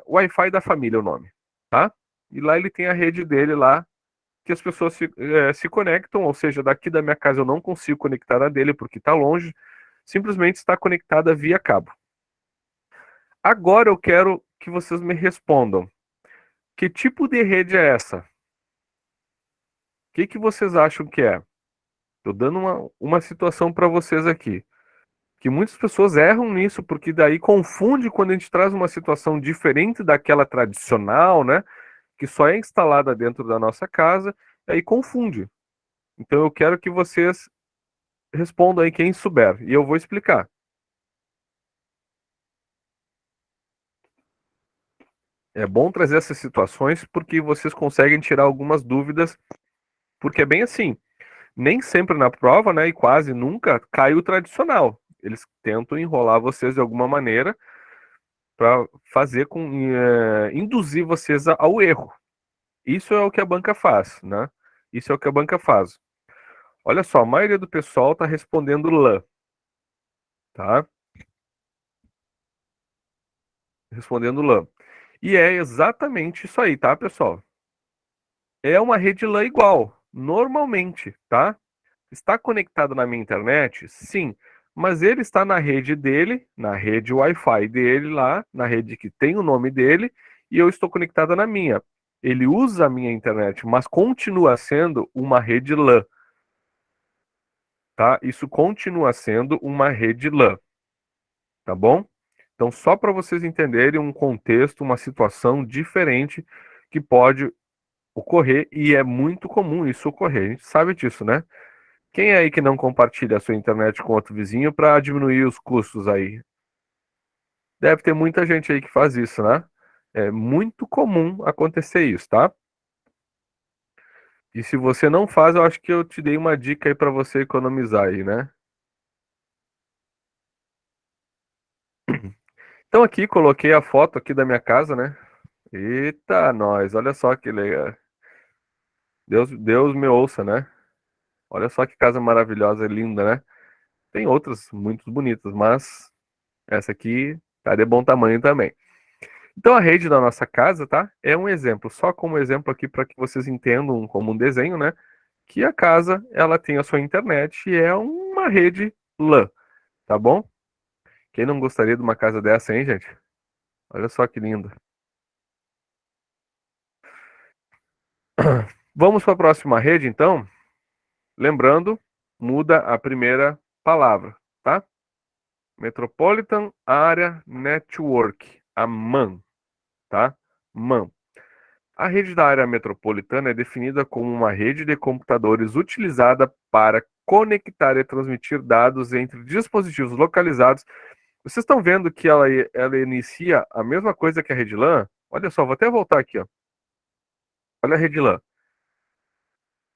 Wi-Fi da família, o nome, tá? E lá ele tem a rede dele lá, que as pessoas se conectam, ou seja, daqui da minha casa eu não consigo conectar a dele porque está longe, simplesmente está conectada via cabo. Agora eu quero que vocês me respondam. Que tipo de rede é essa? O que vocês acham que é? Estou dando uma situação para vocês aqui. Que muitas pessoas erram nisso, porque daí confunde quando a gente traz uma situação diferente daquela tradicional, né? Que só é instalada dentro da nossa casa, aí confunde. Então eu quero que vocês respondam aí quem souber, e eu vou explicar. É bom trazer essas situações porque vocês conseguem tirar algumas dúvidas, porque é bem assim. Nem sempre na prova, né, e quase nunca cai o tradicional. Eles tentam enrolar vocês de alguma maneira para fazer induzir vocês ao erro. Isso é o que a banca faz, né? Isso é o que a banca faz. Olha só, a maioria do pessoal está respondendo LAN, tá? Respondendo LAN. E é exatamente isso aí, tá, pessoal? É uma rede LAN igual, normalmente, tá? Está conectado na minha internet? Sim, mas ele está na rede dele, na rede Wi-Fi dele lá, na rede que tem o nome dele, e eu estou conectada na minha. Ele usa a minha internet, mas continua sendo uma rede LAN, tá? Isso continua sendo uma rede LAN, tá bom? Então, só para vocês entenderem um contexto, uma situação diferente que pode ocorrer, e é muito comum isso ocorrer. A gente sabe disso, né? Quem é aí que não compartilha a sua internet com outro vizinho para diminuir os custos aí? Deve ter muita gente aí que faz isso, né? É muito comum acontecer isso, tá? E se você não faz, eu acho que eu te dei uma dica aí para você economizar aí, né? Então aqui coloquei a foto aqui da minha casa, né? Eita, nós, olha só que legal. Deus me ouça, né? Olha só que casa maravilhosa, linda, né? Tem outras muito bonitas, mas essa aqui tá de bom tamanho também. Então a rede da nossa casa, tá? É um exemplo, só como exemplo aqui para que vocês entendam como um desenho, né? Que a casa, ela tem a sua internet e é uma rede LAN, tá bom? Quem não gostaria de uma casa dessa, hein, gente? Olha só que lindo. Vamos para a próxima rede, então? Lembrando, muda a primeira palavra, tá? Metropolitan Area Network, a MAN, tá? MAN. A rede da área metropolitana é definida como uma rede de computadores utilizada para conectar e transmitir dados entre dispositivos localizados. Vocês estão vendo que ela inicia a mesma coisa que a rede LAN? Olha só, vou até voltar aqui, ó. Olha a rede LAN.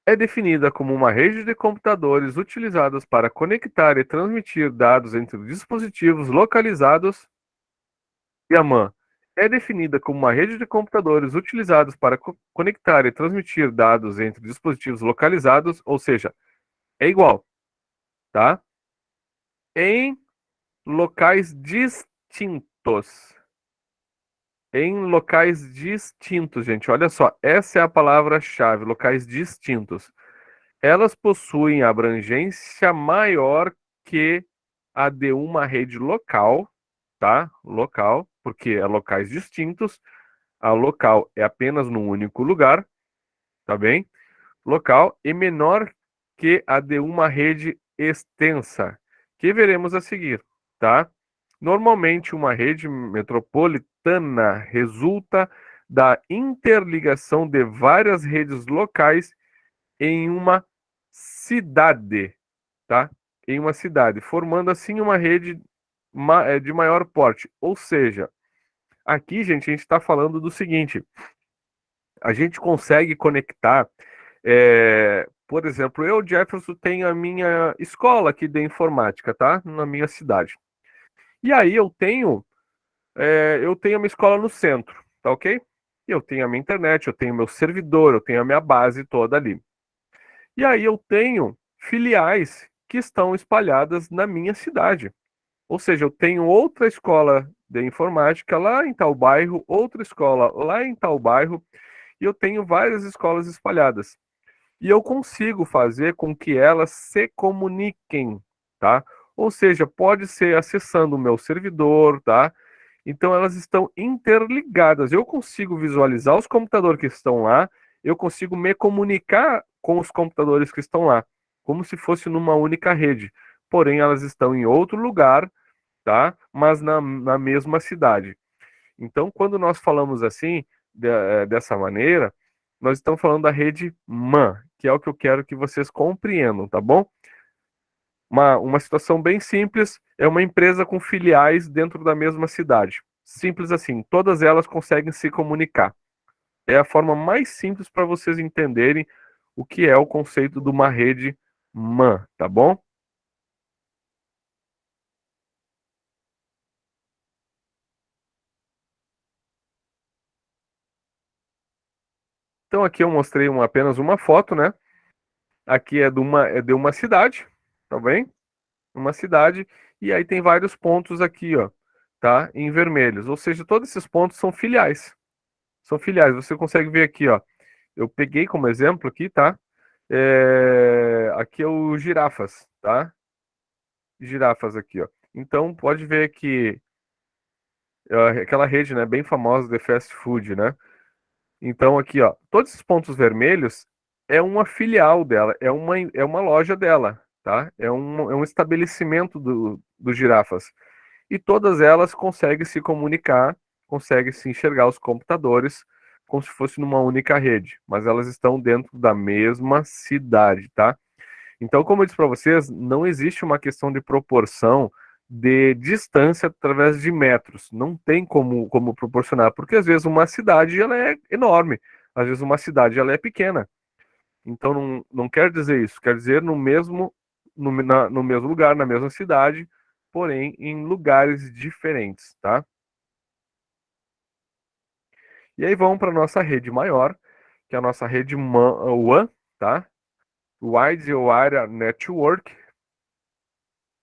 É definida como uma rede de computadores utilizados para conectar e transmitir dados entre dispositivos localizados. E a MAN é definida como uma rede de computadores utilizados para conectar e transmitir dados entre dispositivos localizados, ou seja, é igual, tá? Em locais distintos. Em locais distintos, gente. Olha só, essa é a palavra-chave, locais distintos. Elas possuem abrangência maior que a de uma rede local, tá? Local, porque é locais distintos. A local é apenas num único lugar, tá bem? Local e menor que a de uma rede extensa, que veremos a seguir, tá? Normalmente, uma rede metropolitana resulta da interligação de várias redes locais em uma cidade, tá? Em uma cidade, formando assim uma rede de maior porte. Ou seja, aqui, gente, a gente está falando do seguinte: a gente consegue conectar, por exemplo, eu, Jefferson, tenho a minha escola aqui de informática, tá? Na minha cidade. E aí eu tenho uma escola no centro, tá ok? Eu tenho a minha internet, eu tenho meu servidor, eu tenho a minha base toda ali. E aí eu tenho filiais que estão espalhadas na minha cidade. Ou seja, eu tenho outra escola de informática lá em tal bairro, outra escola lá em tal bairro, e eu tenho várias escolas espalhadas. E eu consigo fazer com que elas se comuniquem, tá? Ou seja, pode ser acessando o meu servidor, tá? Então elas estão interligadas. Eu consigo visualizar os computadores que estão lá, eu consigo me comunicar com os computadores que estão lá, como se fosse numa única rede. Porém, elas estão em outro lugar, tá? Mas na mesma cidade. Então, quando nós falamos assim, dessa maneira, nós estamos falando da rede MAN, que é o que eu quero que vocês compreendam, tá bom? Uma situação bem simples é uma empresa com filiais dentro da mesma cidade. Simples assim, todas elas conseguem se comunicar. É a forma mais simples para vocês entenderem o que é o conceito de uma rede MAN, tá bom? Então aqui eu mostrei apenas uma foto, né? Aqui é de uma cidade, tá bem? Uma cidade, e aí tem vários pontos aqui, ó, tá? Em vermelhos. Ou seja, todos esses pontos são filiais. São filiais. Você consegue ver aqui, ó. Eu peguei como exemplo aqui, tá? Aqui é o Girafas, tá? Girafas aqui, ó. Então pode ver que aquela rede, né, bem famosa de fast food, né? Então aqui, ó, todos esses pontos vermelhos é uma filial dela, é uma loja dela, tá? É um estabelecimento do Girafas. E todas elas conseguem se comunicar, conseguem se enxergar os computadores como se fosse numa única rede, mas elas estão dentro da mesma cidade, tá? Então, como eu disse para vocês, não existe uma questão de proporção de distância através de metros. Não tem como proporcionar, porque às vezes uma cidade ela é enorme, às vezes uma cidade ela é pequena. Então não quer dizer isso, quer dizer no mesmo lugar, na mesma cidade, porém em lugares diferentes, tá? E aí vamos para a nossa rede maior, que é a nossa rede WAN, tá? Wide Area Network.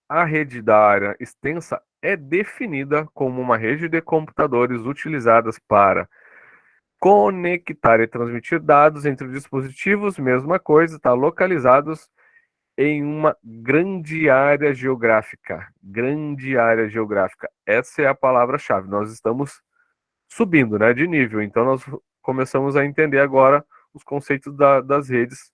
A rede da área extensa é definida como uma rede de computadores utilizadas para conectar e transmitir dados entre dispositivos, mesma coisa, tá? Localizados em uma grande área geográfica. Grande área geográfica. Essa é a palavra-chave. Nós estamos subindo, né, de nível. Então nós começamos a entender agora os conceitos das redes.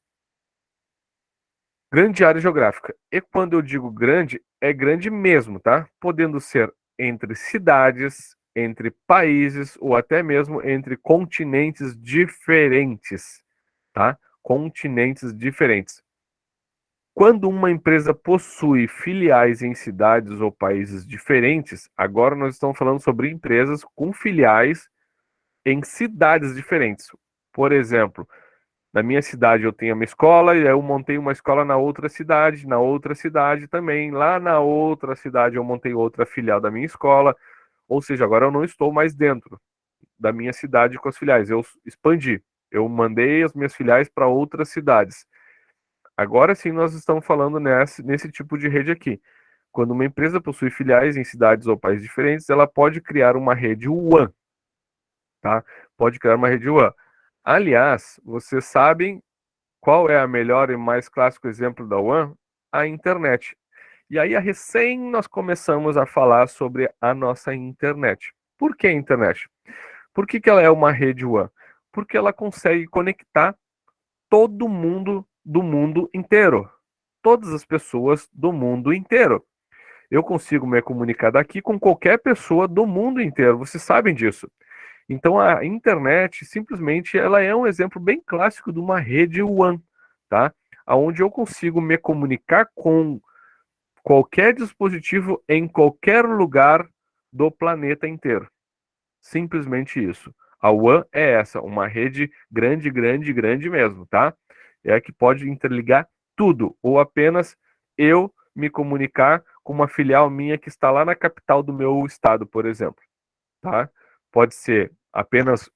Grande área geográfica. E quando eu digo grande, é grande mesmo, tá? Podendo ser entre cidades, entre países ou até mesmo entre continentes diferentes, tá? Continentes diferentes. Quando uma empresa possui filiais em cidades ou países diferentes, agora nós estamos falando sobre empresas com filiais em cidades diferentes. Por exemplo, na minha cidade eu tenho uma escola e eu montei uma escola na outra cidade também. Lá na outra cidade eu montei outra filial da minha escola. Ou seja, agora eu não estou mais dentro da minha cidade com as filiais. Eu expandi. Eu mandei as minhas filiais para outras cidades. Agora sim nós estamos falando nesse tipo de rede aqui. Quando uma empresa possui filiais em cidades ou países diferentes, ela pode criar uma rede WAN, tá? Pode criar uma rede WAN. Aliás, vocês sabem qual é a melhor e mais clássico exemplo da WAN? A internet. E aí, a recém nós começamos a falar sobre a nossa internet. Por que a internet? Por que ela é uma rede WAN? Porque ela consegue conectar todo mundo do mundo inteiro. Todas as pessoas do mundo inteiro. Eu consigo me comunicar daqui com qualquer pessoa do mundo inteiro. Vocês sabem disso. Então a internet simplesmente ela é um exemplo bem clássico de uma rede WAN, tá? Onde eu consigo me comunicar com qualquer dispositivo em qualquer lugar do planeta inteiro. Simplesmente isso. A WAN é essa, uma rede grande, grande, grande mesmo, tá? É a que pode interligar tudo, ou apenas eu me comunicar com uma filial minha que está lá na capital do meu estado, por exemplo, tá? Pode ser apenas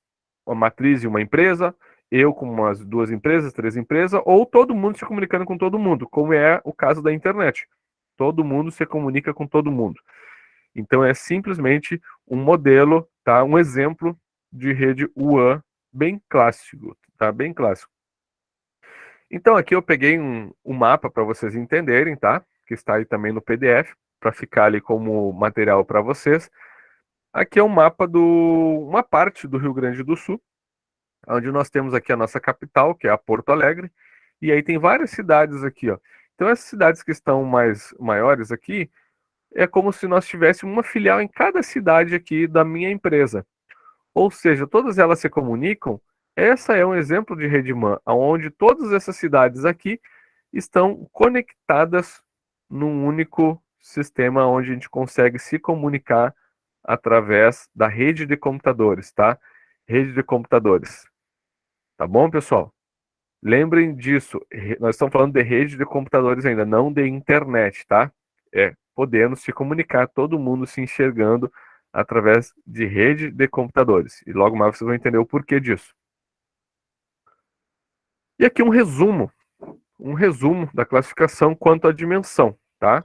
uma matriz e uma empresa, eu com umas 2 empresas, 3 empresas, ou todo mundo se comunicando com todo mundo, como é o caso da internet. Todo mundo se comunica com todo mundo. Então é simplesmente um modelo, tá? Um exemplo de rede WAN bem clássico, tá? Bem clássico. Então aqui eu peguei um mapa para vocês entenderem, tá? Que está aí também no PDF, para ficar ali como material para vocês. Aqui é um mapa uma parte do Rio Grande do Sul, onde nós temos aqui a nossa capital, que é a Porto Alegre, e aí tem várias cidades aqui, ó. Então essas cidades que estão mais maiores aqui, é como se nós tivéssemos uma filial em cada cidade aqui da minha empresa. Ou seja, todas elas se comunicam. Essa é um exemplo de rede MAN, onde todas essas cidades aqui estão conectadas num único sistema onde a gente consegue se comunicar através da rede de computadores, tá? Rede de computadores. Tá bom, pessoal? Lembrem disso. Nós estamos falando de rede de computadores ainda, não de internet, tá? Podendo se comunicar, todo mundo se enxergando através de rede de computadores. E logo mais vocês vão entender o porquê disso. E aqui um resumo da classificação quanto à dimensão, tá?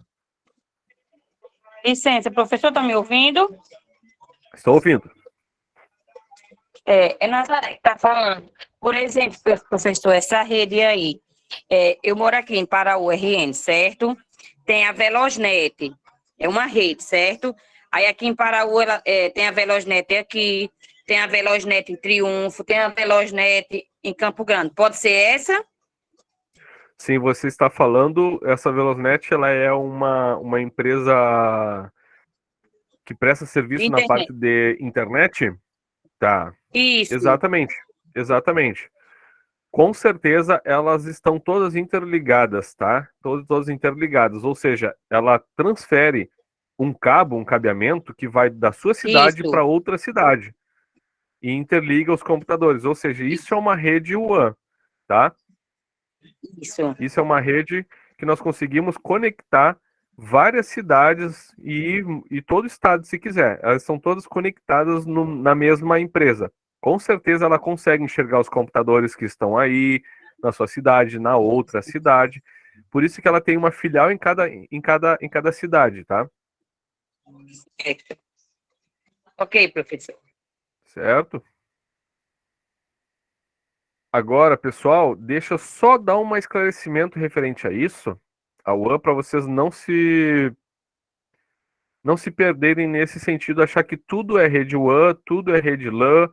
Licença, professor, está me ouvindo? Estou ouvindo. É Nazaré que está falando. Por exemplo, professor, essa rede aí, eu moro aqui em Paraú, RN, certo? Tem a Velosnet, é uma rede, certo? Aí aqui em Paraú tem a Velosnet aqui, tem a Velosnet em Triunfo, tem a Velosnet em Campo Grande. Pode ser essa? Sim, você está falando, essa Velosnet, ela é uma empresa que presta serviço na Internet. parte de internet? Tá. Isso. Exatamente, exatamente. Com certeza elas estão todas interligadas, tá? Todas interligadas, ou seja, ela transfere um cabo, um cabeamento que vai da sua cidade Isso. para outra cidade e interliga os computadores, ou seja, isso é uma rede WAN, tá? Isso. Isso é uma rede que nós conseguimos conectar várias cidades e todo estado, se quiser. Elas são todas conectadas na mesma empresa. Com certeza ela consegue enxergar os computadores que estão aí, na sua cidade, na outra cidade. Por isso que ela tem uma filial em cada cidade, tá? Certo. Ok, professor. Certo? Agora, pessoal, deixa eu só dar um esclarecimento referente a isso, a WAN, para vocês não se perderem nesse sentido, achar que tudo é rede WAN, tudo é rede LAN.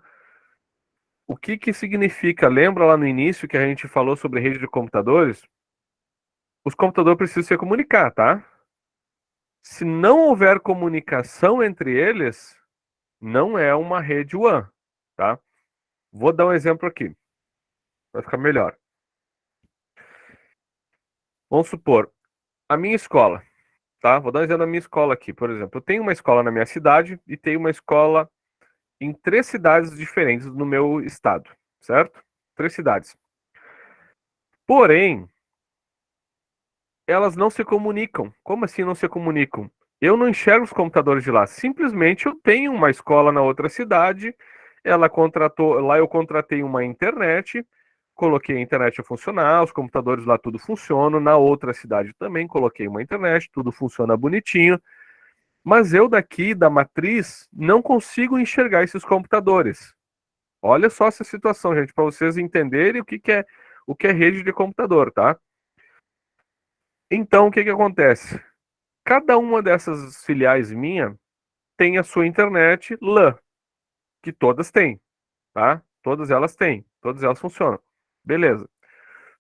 O que que significa? Lembra lá no início que a gente falou sobre rede de computadores? Os computadores precisam se comunicar, tá? Se não houver comunicação entre eles, não é uma rede WAN, tá? Vou dar um exemplo aqui, vai ficar melhor. Vamos supor, a minha escola, tá? Vou dar um exemplo da minha escola aqui, por exemplo. Eu tenho uma escola na minha cidade e tenho uma escola em 3 cidades diferentes no meu estado, certo? 3 cidades. Porém, elas não se comunicam. Como assim não se comunicam? Eu não enxergo os computadores de lá. Simplesmente eu tenho uma escola na outra cidade, ela contratou, lá eu contratei uma internet, coloquei a internet a funcionar, os computadores lá tudo funciona, na outra cidade também coloquei uma internet, tudo funciona bonitinho, mas eu daqui da matriz não consigo enxergar esses computadores. Olha só essa situação, gente, para vocês entenderem o que é rede de computador, tá? Então, o que que acontece? Cada uma dessas filiais minha tem a sua internet LAN, que todas têm, tá? Todas elas funcionam. Beleza.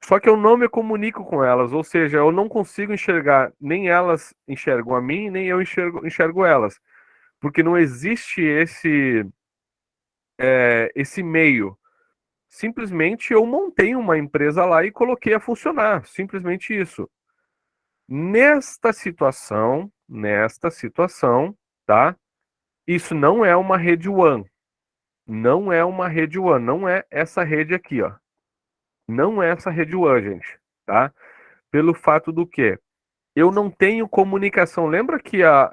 Só que eu não me comunico com elas, ou seja, eu não consigo enxergar, nem elas enxergam a mim, nem eu enxergo elas, porque não existe esse meio. Simplesmente eu montei uma empresa lá e coloquei a funcionar, simplesmente isso. Nesta situação, tá? Isso não é uma rede WAN. Não é uma rede WAN, não é essa rede aqui, ó. Não é essa rede WAN, gente, tá? Pelo fato do quê? Eu não tenho comunicação. Lembra que a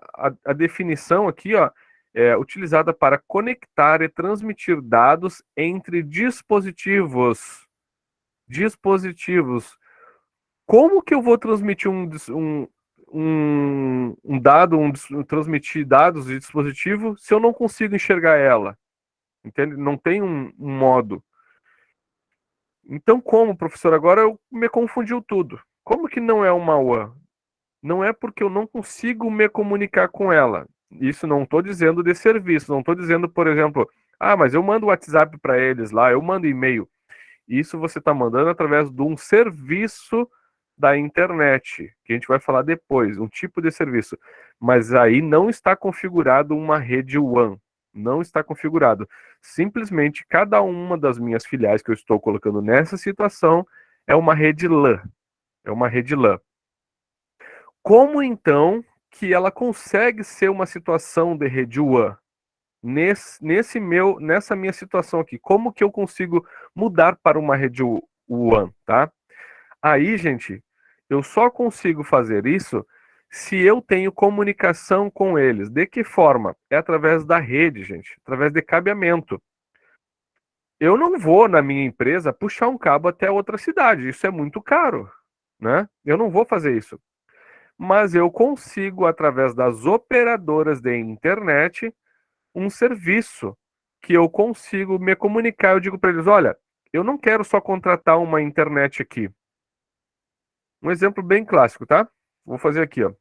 definição aqui, ó, é utilizada para conectar e transmitir dados entre dispositivos. Dispositivos. Como que eu vou transmitir um dado, transmitir dados de dispositivo se eu não consigo enxergar ela? Entende? Não tem um modo. Então, como, professor? Agora eu me confundiu tudo. Como que não é uma WAN? Não é porque eu não consigo me comunicar com ela. Isso não estou dizendo de serviço. Não estou dizendo, por exemplo, mas eu mando WhatsApp para eles lá, eu mando e-mail. Isso você está mandando através de um serviço da internet, que a gente vai falar depois, um tipo de serviço. Mas aí não está configurado uma rede WAN. Não está configurado. Simplesmente cada uma das minhas filiais que eu estou colocando nessa situação é uma rede LAN. É uma rede LAN. Como então que ela consegue ser uma situação de rede WAN? Nessa minha situação aqui, como que eu consigo mudar para uma rede WAN, tá? Aí, gente, eu só consigo fazer isso se eu tenho comunicação com eles. De que forma? É através da rede, gente, através de cabeamento. Eu não vou na minha empresa puxar um cabo até outra cidade, isso é muito caro, né? Eu não vou fazer isso. Mas eu consigo, através das operadoras de internet, um serviço que eu consigo me comunicar. Eu digo para eles: olha, eu não quero só contratar uma internet aqui. Um exemplo bem clássico, tá? Vou fazer aqui, ó.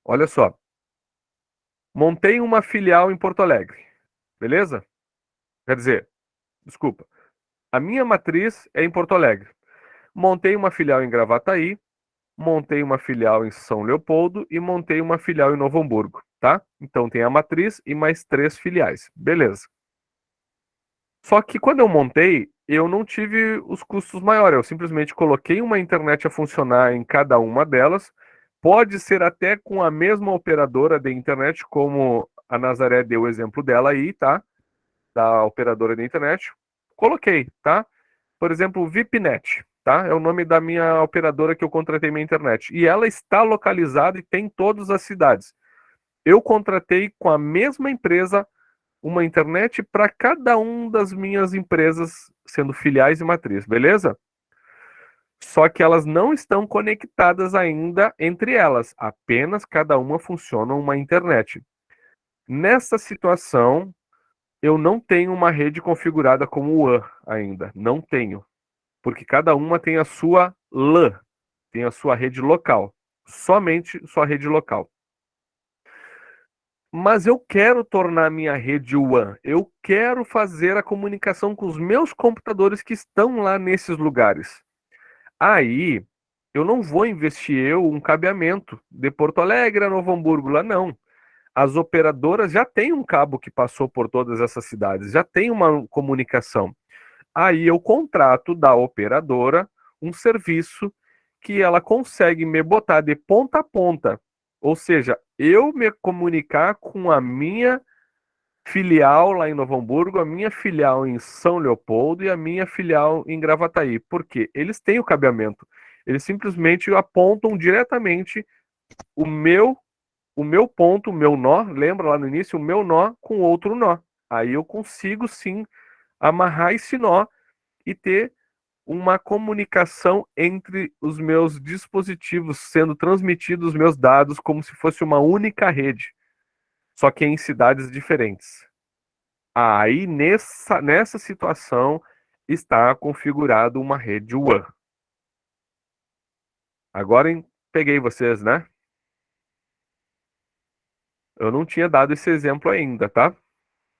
Olha só. Montei uma filial em Porto Alegre, beleza? Quer dizer, desculpa. A minha matriz é em Porto Alegre. Montei uma filial em Gravataí, montei uma filial em São Leopoldo e montei uma filial em Novo Hamburgo, tá? Então tem a matriz e mais 3 filiais, beleza. Só que quando eu montei, eu não tive os custos maiores, eu simplesmente coloquei uma internet a funcionar em cada uma delas, pode ser até com a mesma operadora de internet, como a Nazaré deu o exemplo dela aí, tá? Da operadora de internet. Coloquei, tá? Por exemplo, VIPNet, tá? É o nome da minha operadora que eu contratei minha internet. E ela está localizada e tem todas as cidades. Eu contratei com a mesma empresa uma internet para cada uma das minhas empresas, sendo filiais e matriz, beleza? Só que elas não estão conectadas ainda entre elas, apenas cada uma funciona uma internet. Nessa situação, eu não tenho uma rede configurada como WAN ainda, não tenho, porque cada uma tem a sua LAN, tem a sua rede local, somente sua rede local. Mas eu quero tornar minha rede WAN, eu quero fazer a comunicação com os meus computadores que estão lá nesses lugares. Aí eu não vou investir um cabeamento de Porto Alegre a Novo Hamburgo lá, não. As operadoras já têm um cabo que passou por todas essas cidades, já tem uma comunicação. Aí eu contrato da operadora um serviço que ela consegue me botar de ponta a ponta. Ou seja, eu me comunicar com a minha filial lá em Novo Hamburgo, a minha filial em São Leopoldo e a minha filial em Gravataí. Porque eles têm o cabeamento. Eles simplesmente apontam diretamente o meu ponto, o meu nó, lembra lá no início, o meu nó com outro nó. Aí eu consigo sim amarrar esse nó e ter uma comunicação entre os meus dispositivos, sendo transmitidos os meus dados como se fosse uma única rede, só que em cidades diferentes. Aí nessa situação está configurado uma rede WAN. Agora peguei vocês, né? Eu não tinha dado esse exemplo ainda, tá?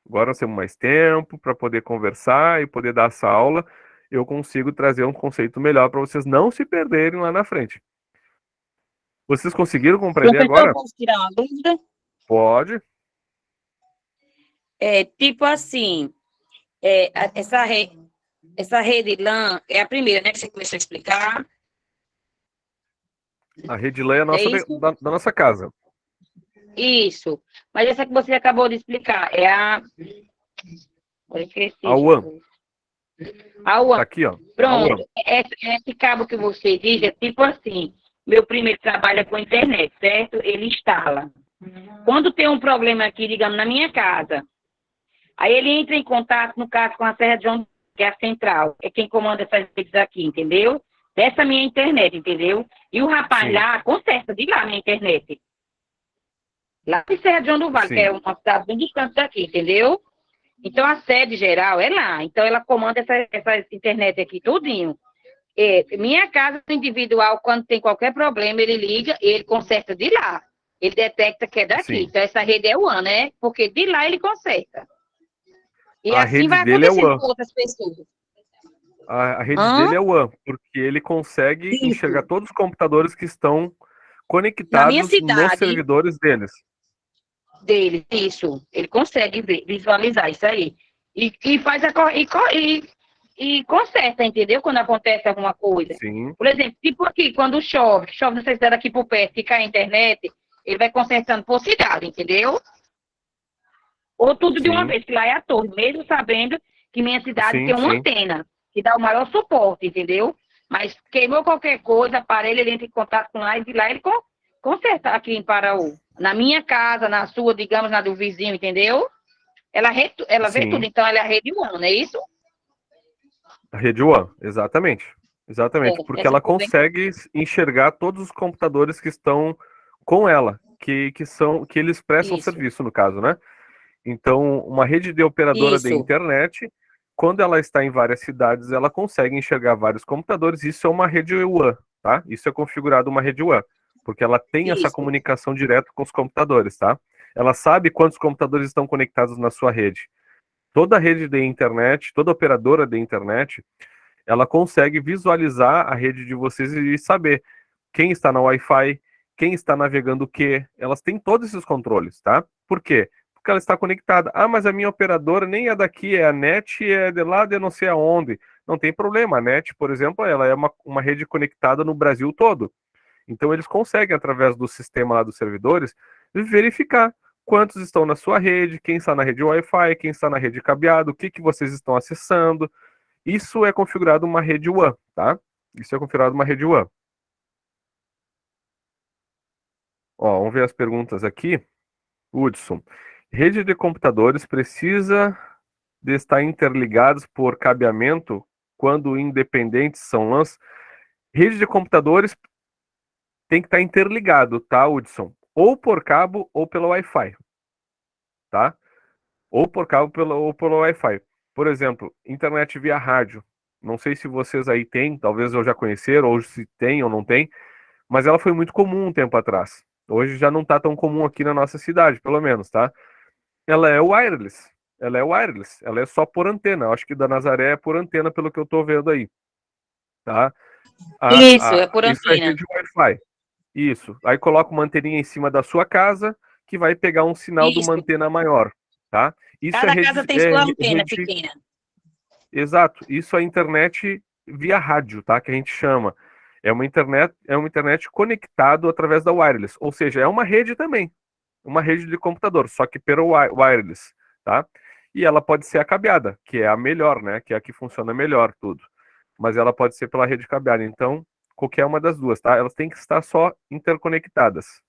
Agora nós temos mais tempo para poder conversar e poder dar essa aula. Eu consigo trazer um conceito melhor para vocês não se perderem lá na frente. Vocês conseguiram compreender Professor, agora? posso tirar uma dúvida? Pode. Tipo assim, essa rede LAN é a primeira, né, que você começou a explicar. A rede LAN é a nossa, isso? da nossa casa. Isso. Mas essa que você acabou de explicar é a... Eu esqueci. A WAN. A WAN. Tá aqui, ó. A Pronto. WAN. Esse cabo que você diz é tipo assim, meu primeiro trabalha com internet, certo? Ele instala. Quando tem um problema aqui, digamos, na minha casa, aí ele entra em contato, no caso, com a Serra de João, que é a central, é quem comanda essas redes aqui, entendeu? Dessa minha internet, entendeu? E o rapaz Sim. lá conserta de lá a minha internet. Lá em Serra de João do Vale, Sim. que é uma cidade bem distante daqui, entendeu? Então, a sede geral é lá. Então, ela comanda essa internet aqui, tudinho. Minha casa individual, quando tem qualquer problema, ele liga e ele conserta de lá. Ele detecta que é daqui. Sim. Então, essa rede é WAN, né? Porque de lá ele conserta. E A assim rede vai dele é acontecendo WAN. com outras pessoas. A rede dele é WAN, porque ele consegue Isso. enxergar todos os computadores que estão Na minha conectados nos cidade, servidores deles. dele, isso. Ele consegue visualizar isso aí. E faz e conserta, entendeu? Quando acontece alguma coisa. Sim. Por exemplo, tipo aqui, quando chove não sei se é daqui por perto, que cai a internet, ele vai consertando por cidade, entendeu? Ou tudo de uma Sim. vez, que lá é a torre, mesmo sabendo que minha cidade Sim, tem uma sim. antena, que dá o maior suporte, entendeu? Mas queimou qualquer coisa, aparelho, ele entra em contato com lá e de lá ele conserta aqui em Paraú. Na minha casa, na sua, digamos, na do vizinho, entendeu? Ela vê Sim. tudo, então ela é a rede WAN, não é isso? A rede WAN, exatamente. Exatamente, porque Essa ela foi bem... consegue enxergar todos os computadores que estão com ela, que eles prestam Isso, serviço, no caso, né? Então, uma rede de operadora de isso, internet, quando ela está em várias cidades, ela consegue enxergar vários computadores. Isso é uma rede WAN, tá? Isso é configurado uma rede WAN, porque ela tem essa isso. comunicação direta com os computadores, tá? Ela sabe quantos computadores estão conectados na sua rede. Toda rede de internet, toda operadora de internet, ela consegue visualizar a rede de vocês e saber quem está na Wi-Fi, quem está navegando o quê. Elas têm todos esses controles, tá? Por quê? Porque ela está conectada. Ah, mas a minha operadora nem é daqui, é a NET, é de lá de não sei aonde. Não tem problema. A NET, por exemplo, ela é uma rede conectada no Brasil todo. Então eles conseguem, através do sistema lá dos servidores, verificar quantos estão na sua rede, quem está na rede Wi-Fi, quem está na rede cabeado, o que vocês estão acessando. Isso é configurado uma rede WAN, tá? Isso é configurado uma rede WAN. Ó, vamos ver as perguntas aqui. Hudson, rede de computadores precisa de estar interligados por cabeamento quando independentes são LANs? Rede de computadores tem que estar interligado, tá, Hudson? Ou por cabo ou pelo Wi-Fi, tá? Ou por cabo ou pelo Wi-Fi. Por exemplo, internet via rádio. Não sei se vocês aí têm, talvez eu já conheceram, ou se tem ou não tem, mas ela foi muito comum um tempo atrás. Hoje já não está tão comum aqui na nossa cidade, pelo menos, tá? Ela é wireless. Ela é wireless. Ela é só por antena. Eu acho que da Nazaré é por antena, pelo que eu estou vendo aí, tá? Isso, é por Isso é antena. rede Wi-Fi. Isso. Aí coloca uma anteninha em cima da sua casa que vai pegar um sinal de uma Isso. antena maior, tá? Isso é Cada casa rede, tem sua antena pequena. exato. Isso é internet via rádio, tá? Que a gente chama. É uma internet conectado através da wireless, ou seja, é uma rede também, uma rede de computador, só que pelo wireless, tá? E ela pode ser a cabeada, que é a melhor, né? Que é a que funciona melhor tudo. Mas ela pode ser pela rede cabeada. Então, qualquer uma das duas, tá? Elas têm que estar só interconectadas.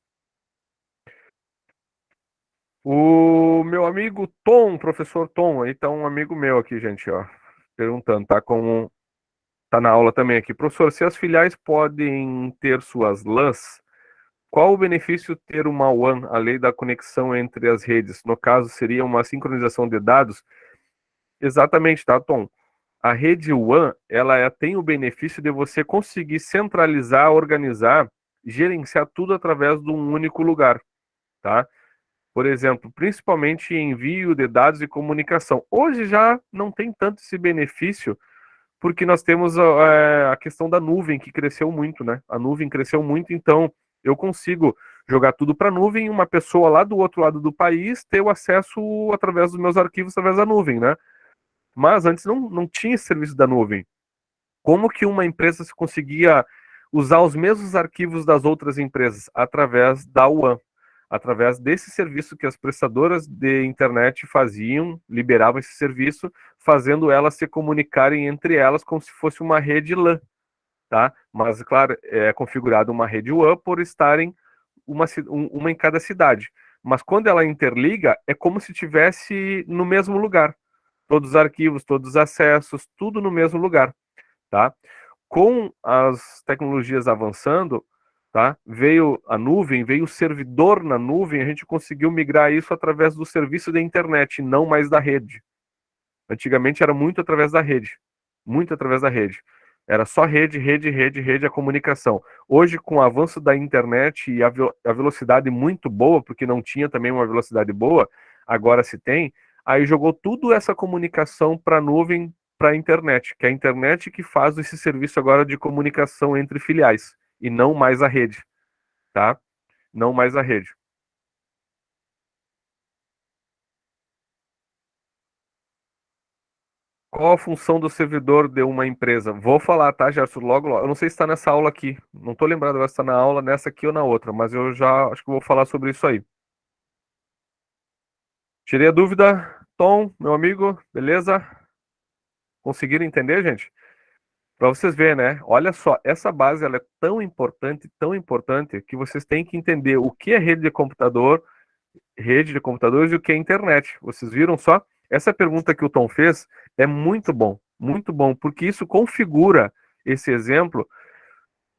O meu amigo Tom, professor Tom, aí tá um amigo meu aqui, gente, ó, perguntando, tá na aula também aqui. Professor, se as filiais podem ter suas LANs, qual o benefício ter uma WAN, a lei da conexão entre as redes? No caso, seria uma sincronização de dados? Exatamente, tá, Tom? A rede WAN, tem o benefício de você conseguir centralizar, organizar, gerenciar tudo através de um único lugar, tá? Por exemplo, principalmente envio de dados e comunicação. Hoje já não tem tanto esse benefício, porque nós temos a questão da nuvem, que cresceu muito, né? A nuvem cresceu muito, então eu consigo jogar tudo para a nuvem, uma pessoa lá do outro lado do país ter o acesso através dos meus arquivos, através da nuvem, né? Mas antes não tinha esse serviço da nuvem. Como que uma empresa se conseguia usar os mesmos arquivos das outras empresas? Através da WAN, através desse serviço que as prestadoras de internet faziam, liberavam esse serviço, fazendo elas se comunicarem entre elas como se fosse uma rede LAN, tá? Mas, claro, é configurada uma rede WAN por estarem uma em cada cidade. Mas quando ela interliga, é como se tivesse no mesmo lugar. Todos os arquivos, todos os acessos, tudo no mesmo lugar, tá? Com as tecnologias avançando, tá? Veio a nuvem, veio o servidor na nuvem, a gente conseguiu migrar isso através do serviço da internet, não mais da rede. Antigamente era muito através da rede, muito através da rede. Era só rede, rede, rede, rede, a comunicação. Hoje, com o avanço da internet e a velocidade muito boa, porque não tinha também uma velocidade boa, agora se tem, aí jogou tudo essa comunicação para a nuvem, para a internet, que é a internet que faz esse serviço agora de comunicação entre filiais, e não mais a rede, tá? Não mais a rede. Qual a função do servidor de uma empresa? Vou falar, tá, Gerson? Logo, logo. Eu não sei se está nessa aula aqui. Não estou lembrado agora se está na aula nessa aqui ou na outra, mas eu já acho que vou falar sobre isso aí. Tirei a dúvida, Tom, meu amigo, beleza? Conseguiram entender, gente? Para vocês verem, né? Olha só, essa base ela é tão importante, que vocês têm que entender o que é rede de computadores e o que é internet. Vocês viram só? Essa pergunta que o Tom fez é muito bom, porque isso configura esse exemplo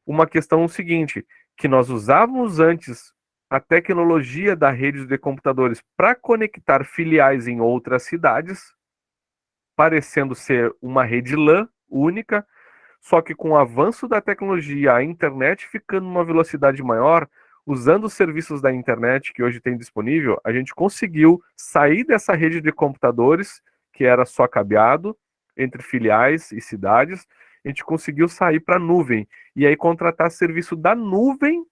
uma questão seguinte, que nós usávamos antes a tecnologia da rede de computadores para conectar filiais em outras cidades, parecendo ser uma rede LAN única, só que com o avanço da tecnologia, a internet ficando numa velocidade maior, usando os serviços da internet que hoje tem disponível, a gente conseguiu sair dessa rede de computadores, que era só cabeado, entre filiais e cidades, a gente conseguiu sair para a nuvem, e aí contratar serviço da nuvem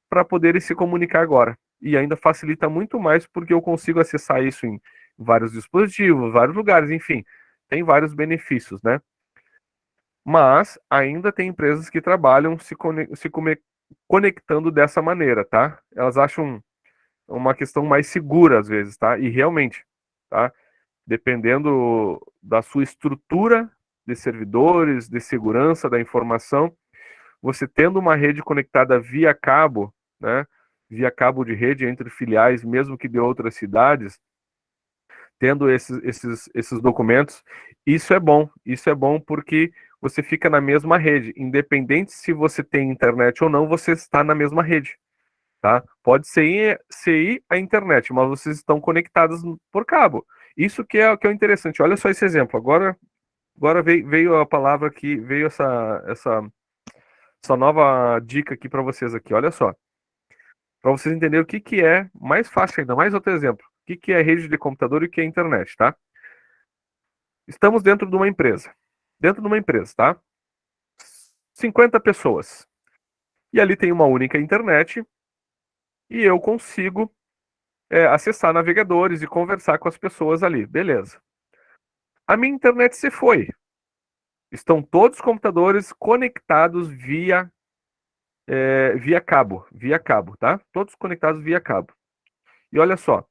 para poder se comunicar agora. E ainda facilita muito mais, porque eu consigo acessar isso em vários dispositivos, vários lugares, enfim, tem vários benefícios, né? Mas ainda tem empresas que trabalham conectando dessa maneira, tá? Elas acham uma questão mais segura às vezes, tá? E realmente, tá? Dependendo da sua estrutura de servidores, de segurança da informação, você tendo uma rede conectada via cabo, né? Via cabo de rede entre filiais, mesmo que de outras cidades, tendo esses documentos, isso é bom porque você fica na mesma rede, independente se você tem internet ou não, você está na mesma rede, tá? Pode ser a internet, mas vocês estão conectados por cabo. Isso que é o interessante. Olha só esse exemplo. Agora veio a palavra aqui, veio essa nova dica aqui para vocês aqui. Olha só, para vocês entenderem o que é mais fácil ainda, mais outro exemplo. O que é rede de computador e o que é internet, tá? Estamos dentro de uma empresa. Dentro de uma empresa, tá? 50 pessoas. E ali tem uma única internet e eu consigo acessar navegadores e conversar com as pessoas ali. Beleza. A minha internet se foi. Estão todos os computadores conectados via cabo, tá? Todos conectados via cabo. E olha só,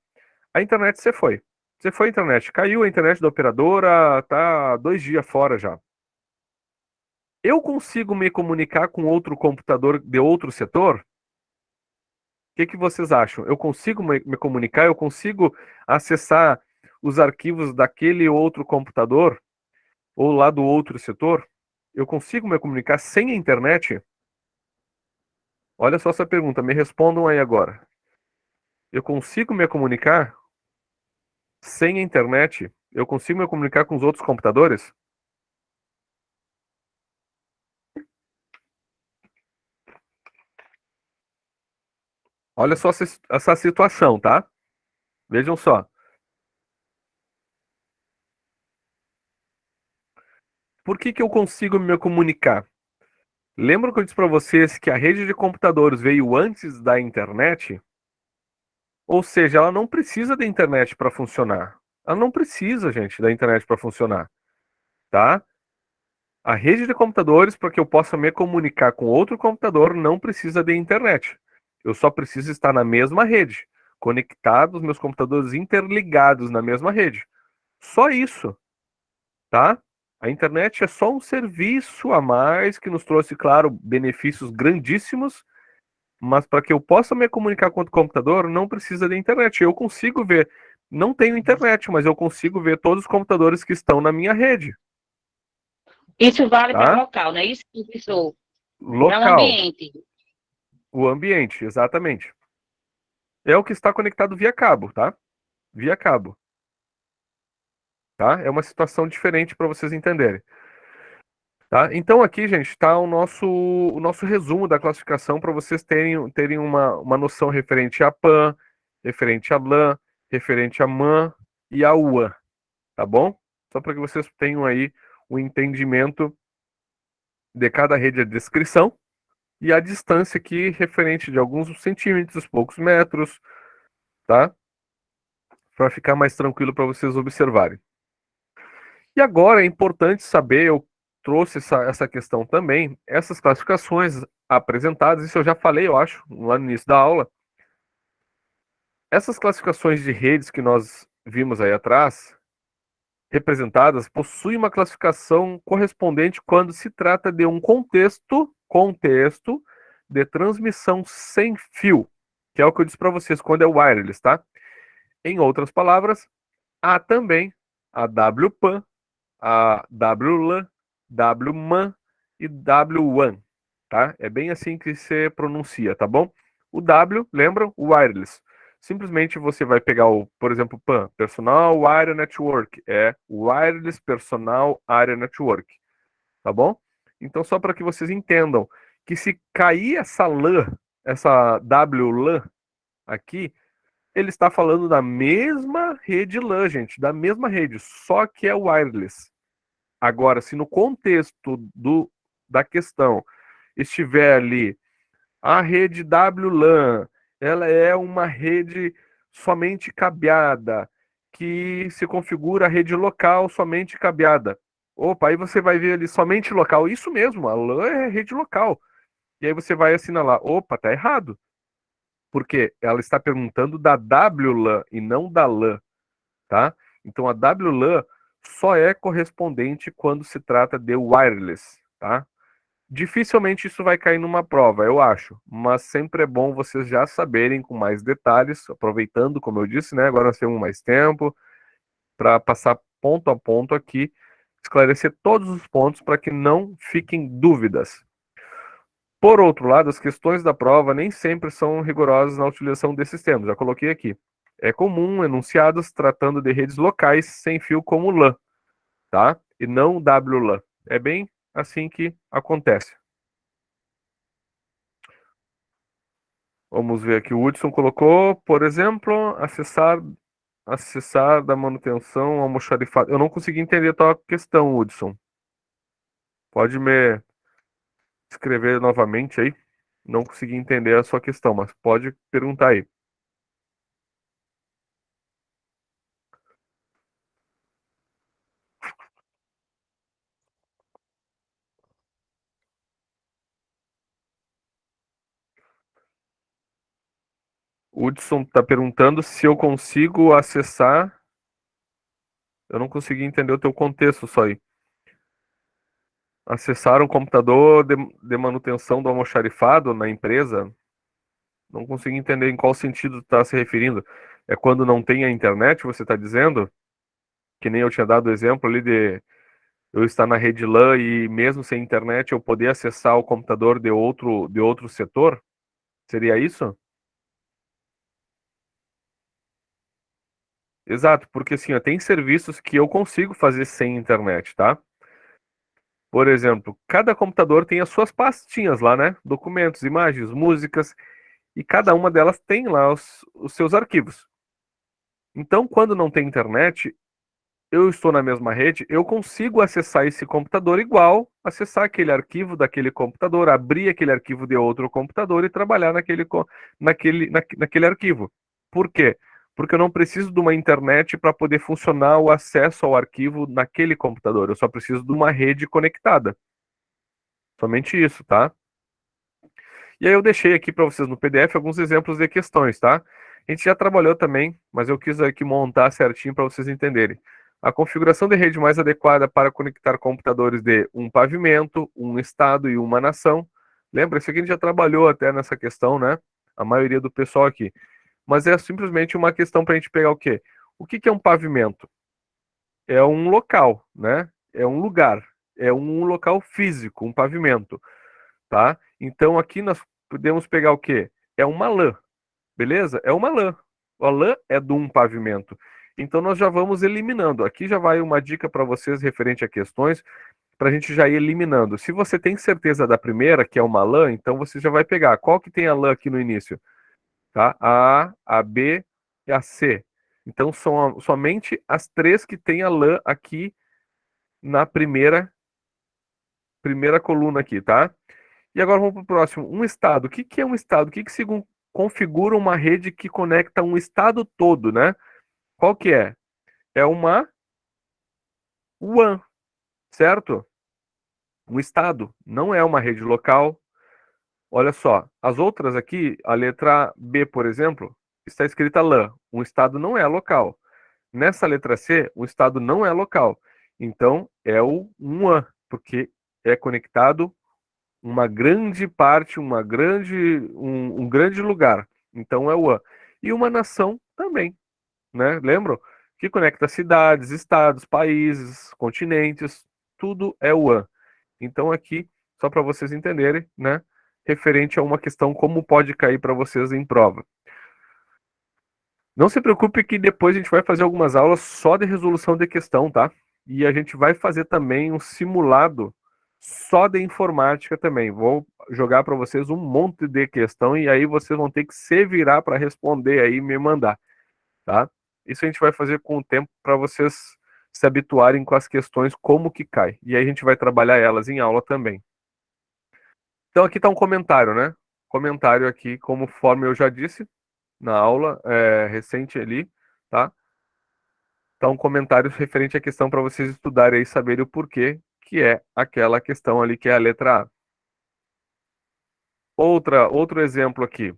a internet se foi. Você foi a internet, caiu a internet da operadora, tá 2 dias fora já. Eu consigo me comunicar com outro computador de outro setor? O que vocês acham? Eu consigo me comunicar? Eu consigo acessar os arquivos daquele outro computador ou lá do outro setor? Eu consigo me comunicar sem a internet? Olha só essa pergunta, me respondam aí agora. Eu consigo me comunicar sem a internet? Eu consigo me comunicar com os outros computadores? Olha só essa situação, tá? Vejam só. Por que eu consigo me comunicar? Lembra que eu disse para vocês que a rede de computadores veio antes da internet? Ou seja, ela não precisa da internet para funcionar. Ela não precisa, gente, da internet para funcionar, tá? A rede de computadores, para que eu possa me comunicar com outro computador, não precisa de internet. Eu só preciso estar na mesma rede, conectados, meus computadores interligados na mesma rede. Só isso, tá? A internet é só um serviço a mais que nos trouxe, claro, benefícios grandíssimos, mas para que eu possa me comunicar com o computador, não precisa de internet. Eu consigo ver, não tenho internet, mas eu consigo ver todos os computadores que estão na minha rede, Isso vale para tá? local, não é isso, professor? Para o Local, ambiente. o ambiente, exatamente. É o que está conectado via cabo, tá? Via cabo, tá? É uma situação diferente para vocês entenderem. Tá? Então aqui, gente, está o nosso resumo da classificação para vocês terem uma noção referente a PAN, referente a LAN, referente a MAN e a UAN, tá bom? Só para que vocês tenham aí o entendimento de cada rede de descrição e a distância aqui referente de alguns centímetros, poucos metros, tá? Para ficar mais tranquilo para vocês observarem. E agora é importante saber, eu trouxe essa questão também, essas classificações apresentadas, isso eu já falei, eu acho, lá no início da aula. Essas classificações de redes que nós vimos aí atrás, representadas, possuem uma classificação correspondente quando se trata de um contexto de transmissão sem fio, que é o que eu disse para vocês, quando é wireless, tá? Em outras palavras, há também a WPAN, a WLAN, WMAN e W1, tá? É bem assim que se pronuncia, tá bom? O W, lembram? O wireless. Simplesmente você vai pegar por exemplo, PAN, Personal Area Network, é Wireless Personal Area Network, tá bom? Então, só para que vocês entendam que se cair essa LAN, essa WLAN aqui, ele está falando da mesma rede LAN, gente, da mesma rede, só que é wireless. Agora, se no contexto da questão estiver ali a rede WLAN, ela é uma rede somente cabeada, que se configura a rede local somente cabeada. Opa, aí você vai ver ali somente local. Isso mesmo, a LAN é rede local. E aí você vai assinalar, opa, tá errado. Porque ela está perguntando da WLAN e não da LAN, tá? Então a WLAN só é correspondente quando se trata de wireless, tá? Dificilmente isso vai cair numa prova, eu acho, mas sempre é bom vocês já saberem com mais detalhes, aproveitando, como eu disse, né? Agora nós temos mais tempo para passar ponto a ponto aqui, esclarecer todos os pontos para que não fiquem dúvidas. Por outro lado, as questões da prova nem sempre são rigorosas na utilização desses termos, já coloquei aqui. É comum enunciados tratando de redes locais sem fio como LAN, tá? E não WLAN. É bem assim que acontece. Vamos ver aqui, o Hudson colocou, por exemplo, acessar da manutenção almoxarifado. Eu não consegui entender a tua questão, Hudson. Pode me escrever novamente aí. Não consegui entender a sua questão, mas pode perguntar aí. O Hudson está perguntando se eu consigo acessar. Eu não consegui entender o teu contexto só aí. Acessar um computador de manutenção do almoxarifado na empresa? Não consegui entender em qual sentido está se referindo. É quando não tem a internet, você está dizendo? Que nem eu tinha dado o exemplo ali de eu estar na rede LAN e mesmo sem internet eu poder acessar o computador de outro setor? Seria isso? Exato, porque assim, ó, tem serviços que eu consigo fazer sem internet, tá? Por exemplo, cada computador tem as suas pastinhas lá, né? Documentos, imagens, músicas, e cada uma delas tem lá os seus arquivos. Então, quando não tem internet, eu estou na mesma rede, eu consigo acessar esse computador igual, acessar aquele arquivo daquele computador, abrir aquele arquivo de outro computador e trabalhar naquele arquivo. Por quê? Porque eu não preciso de uma internet para poder funcionar o acesso ao arquivo naquele computador. Eu só preciso de uma rede conectada. Somente isso, tá? E aí eu deixei aqui para vocês no PDF alguns exemplos de questões, tá? A gente já trabalhou também, mas eu quis aqui montar certinho para vocês entenderem. A configuração de rede mais adequada para conectar computadores de um pavimento, um estado e uma nação. Lembra, isso aqui a gente já trabalhou até nessa questão, né? A maioria do pessoal aqui. Mas é simplesmente uma questão para a gente pegar o quê? O que que é um pavimento? É um local, né? É um lugar. É um local físico, um pavimento, tá? Então aqui nós podemos pegar o quê? É uma lã, beleza? É uma lã. A lã é de um pavimento. Então nós já vamos eliminando. Aqui já vai uma dica para vocês referente a questões, para a gente já ir eliminando. Se você tem certeza da primeira, que é uma lã, então você já vai pegar. Qual que tem a lã aqui no início? Tá? A B e a C. Então são somente as três que tem a lã aqui na primeira coluna aqui, tá? E agora vamos para o próximo. Um estado. O que que é um estado? O que que se configura uma rede que conecta um estado todo, né? Qual que é? É uma WAN, certo? Um estado. Não é uma rede local. Olha só, as outras aqui, a letra B, por exemplo, está escrita LAN. Um estado não é local. Nessa letra C, o estado não é local. Então, é o um WAN, porque é conectado uma grande parte, um grande lugar. Então é o WAN. E uma nação também, né? Lembram? Que conecta cidades, estados, países, continentes, tudo é o WAN. Então aqui, só para vocês entenderem, né? Referente a uma questão como pode cair para vocês em prova. Não se preocupe que depois a gente vai fazer algumas aulas só de resolução de questão, tá? E a gente vai fazer também um simulado só de informática também. Vou jogar para vocês um monte de questão e aí vocês vão ter que se virar para responder aí e me mandar, tá? Isso a gente vai fazer com o tempo para vocês se habituarem com as questões como que cai. E aí a gente vai trabalhar elas em aula também. Então aqui está um comentário, né? Comentário aqui, conforme eu já disse na aula recente ali, tá? Tá um comentário referente à questão para vocês estudarem e saberem o porquê que é aquela questão ali que é a letra A. Outro exemplo aqui.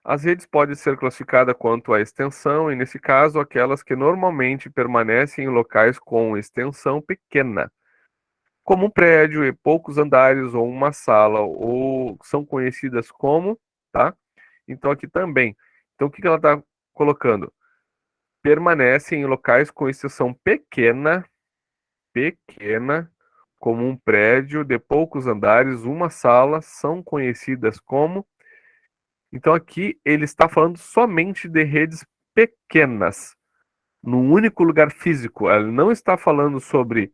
As redes podem ser classificadas quanto à extensão, e nesse caso, aquelas que normalmente permanecem em locais com extensão pequena, como um prédio e poucos andares ou uma sala, ou são conhecidas como, tá? Então aqui também. Então o que ela está colocando? Permanecem em locais com extensão pequena, como um prédio de poucos andares, uma sala, são conhecidas como. Então aqui ele está falando somente de redes pequenas, num único lugar físico. Ele não está falando sobre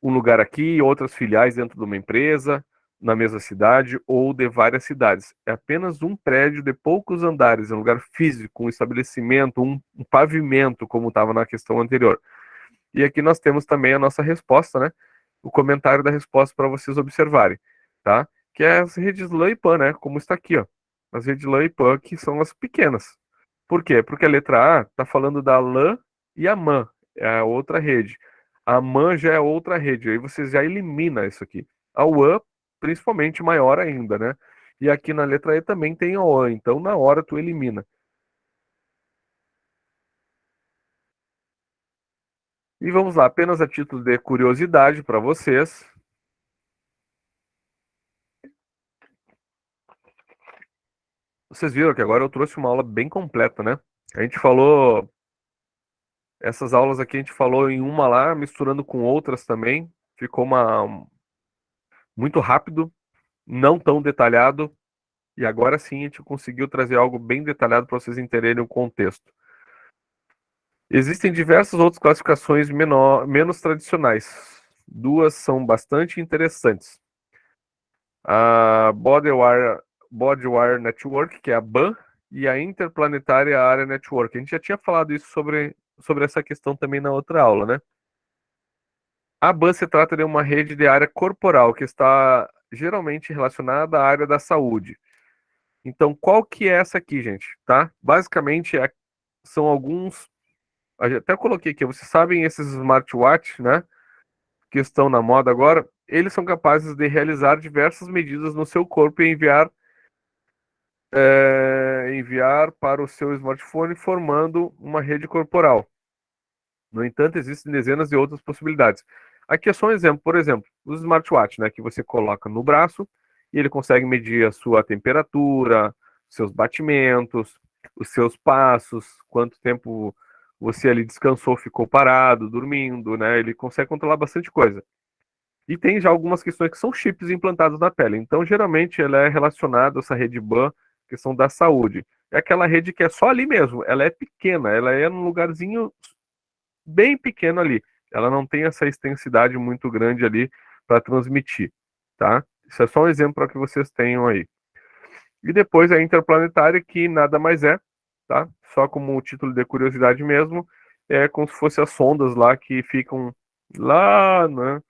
um lugar aqui e outras filiais dentro de uma empresa, na mesma cidade ou de várias cidades. É apenas um prédio de poucos andares, um lugar físico, um estabelecimento, um pavimento, como estava na questão anterior. E aqui nós temos também a nossa resposta, né? O comentário da resposta para vocês observarem, tá? que é as redes LAN e PAN, né? Como está aqui, ó. As redes LAN e PAN, que são as pequenas. Por quê? Porque a letra A está falando da LAN e a MAN, é a outra rede. A MAN já é outra rede, aí você já elimina isso aqui. A WAN, principalmente, maior ainda, né? E aqui na letra E também tem a WAN, então na hora tu elimina. E vamos lá, apenas a título de curiosidade para vocês. Vocês viram que agora eu trouxe uma aula bem completa, né? A gente falou, essas aulas aqui a gente falou em uma lá, misturando com outras também. Ficou muito rápido, não tão detalhado. E agora sim a gente conseguiu trazer algo bem detalhado para vocês entenderem o contexto. Existem diversas outras classificações menos tradicionais. Duas são bastante interessantes. A Body-Wire Network, que é a BAN, e a Interplanetária Area Network. A gente já tinha falado isso sobre essa questão também na outra aula, né? A BAN se trata de uma rede de área corporal que está geralmente relacionada à área da saúde. Então, qual que é essa aqui, gente? Tá? Basicamente, são alguns. Até coloquei aqui, vocês sabem esses smartwatch, né? Que estão na moda agora, eles são capazes de realizar diversas medidas no seu corpo e enviar para o seu smartphone formando uma rede corporal. No entanto, existem dezenas de outras possibilidades. Aqui é só um exemplo, por exemplo, os smartwatch, né, que você coloca no braço e ele consegue medir a sua temperatura, seus batimentos, os seus passos, quanto tempo você ali descansou, ficou parado, dormindo, né? Ele consegue controlar bastante coisa. E tem já algumas questões que são chips implantados na pele. Então, geralmente, ela é relacionada, essa rede BAN, questão da saúde. É aquela rede que é só ali mesmo. Ela é pequena, ela é num lugarzinho bem pequeno ali. Ela não tem essa extensidade muito grande ali para transmitir, tá? Isso é só um exemplo para que vocês tenham aí. E depois a interplanetária, que nada mais é, tá? Só como o título de curiosidade mesmo, é como se fossem as sondas lá que ficam lá, né,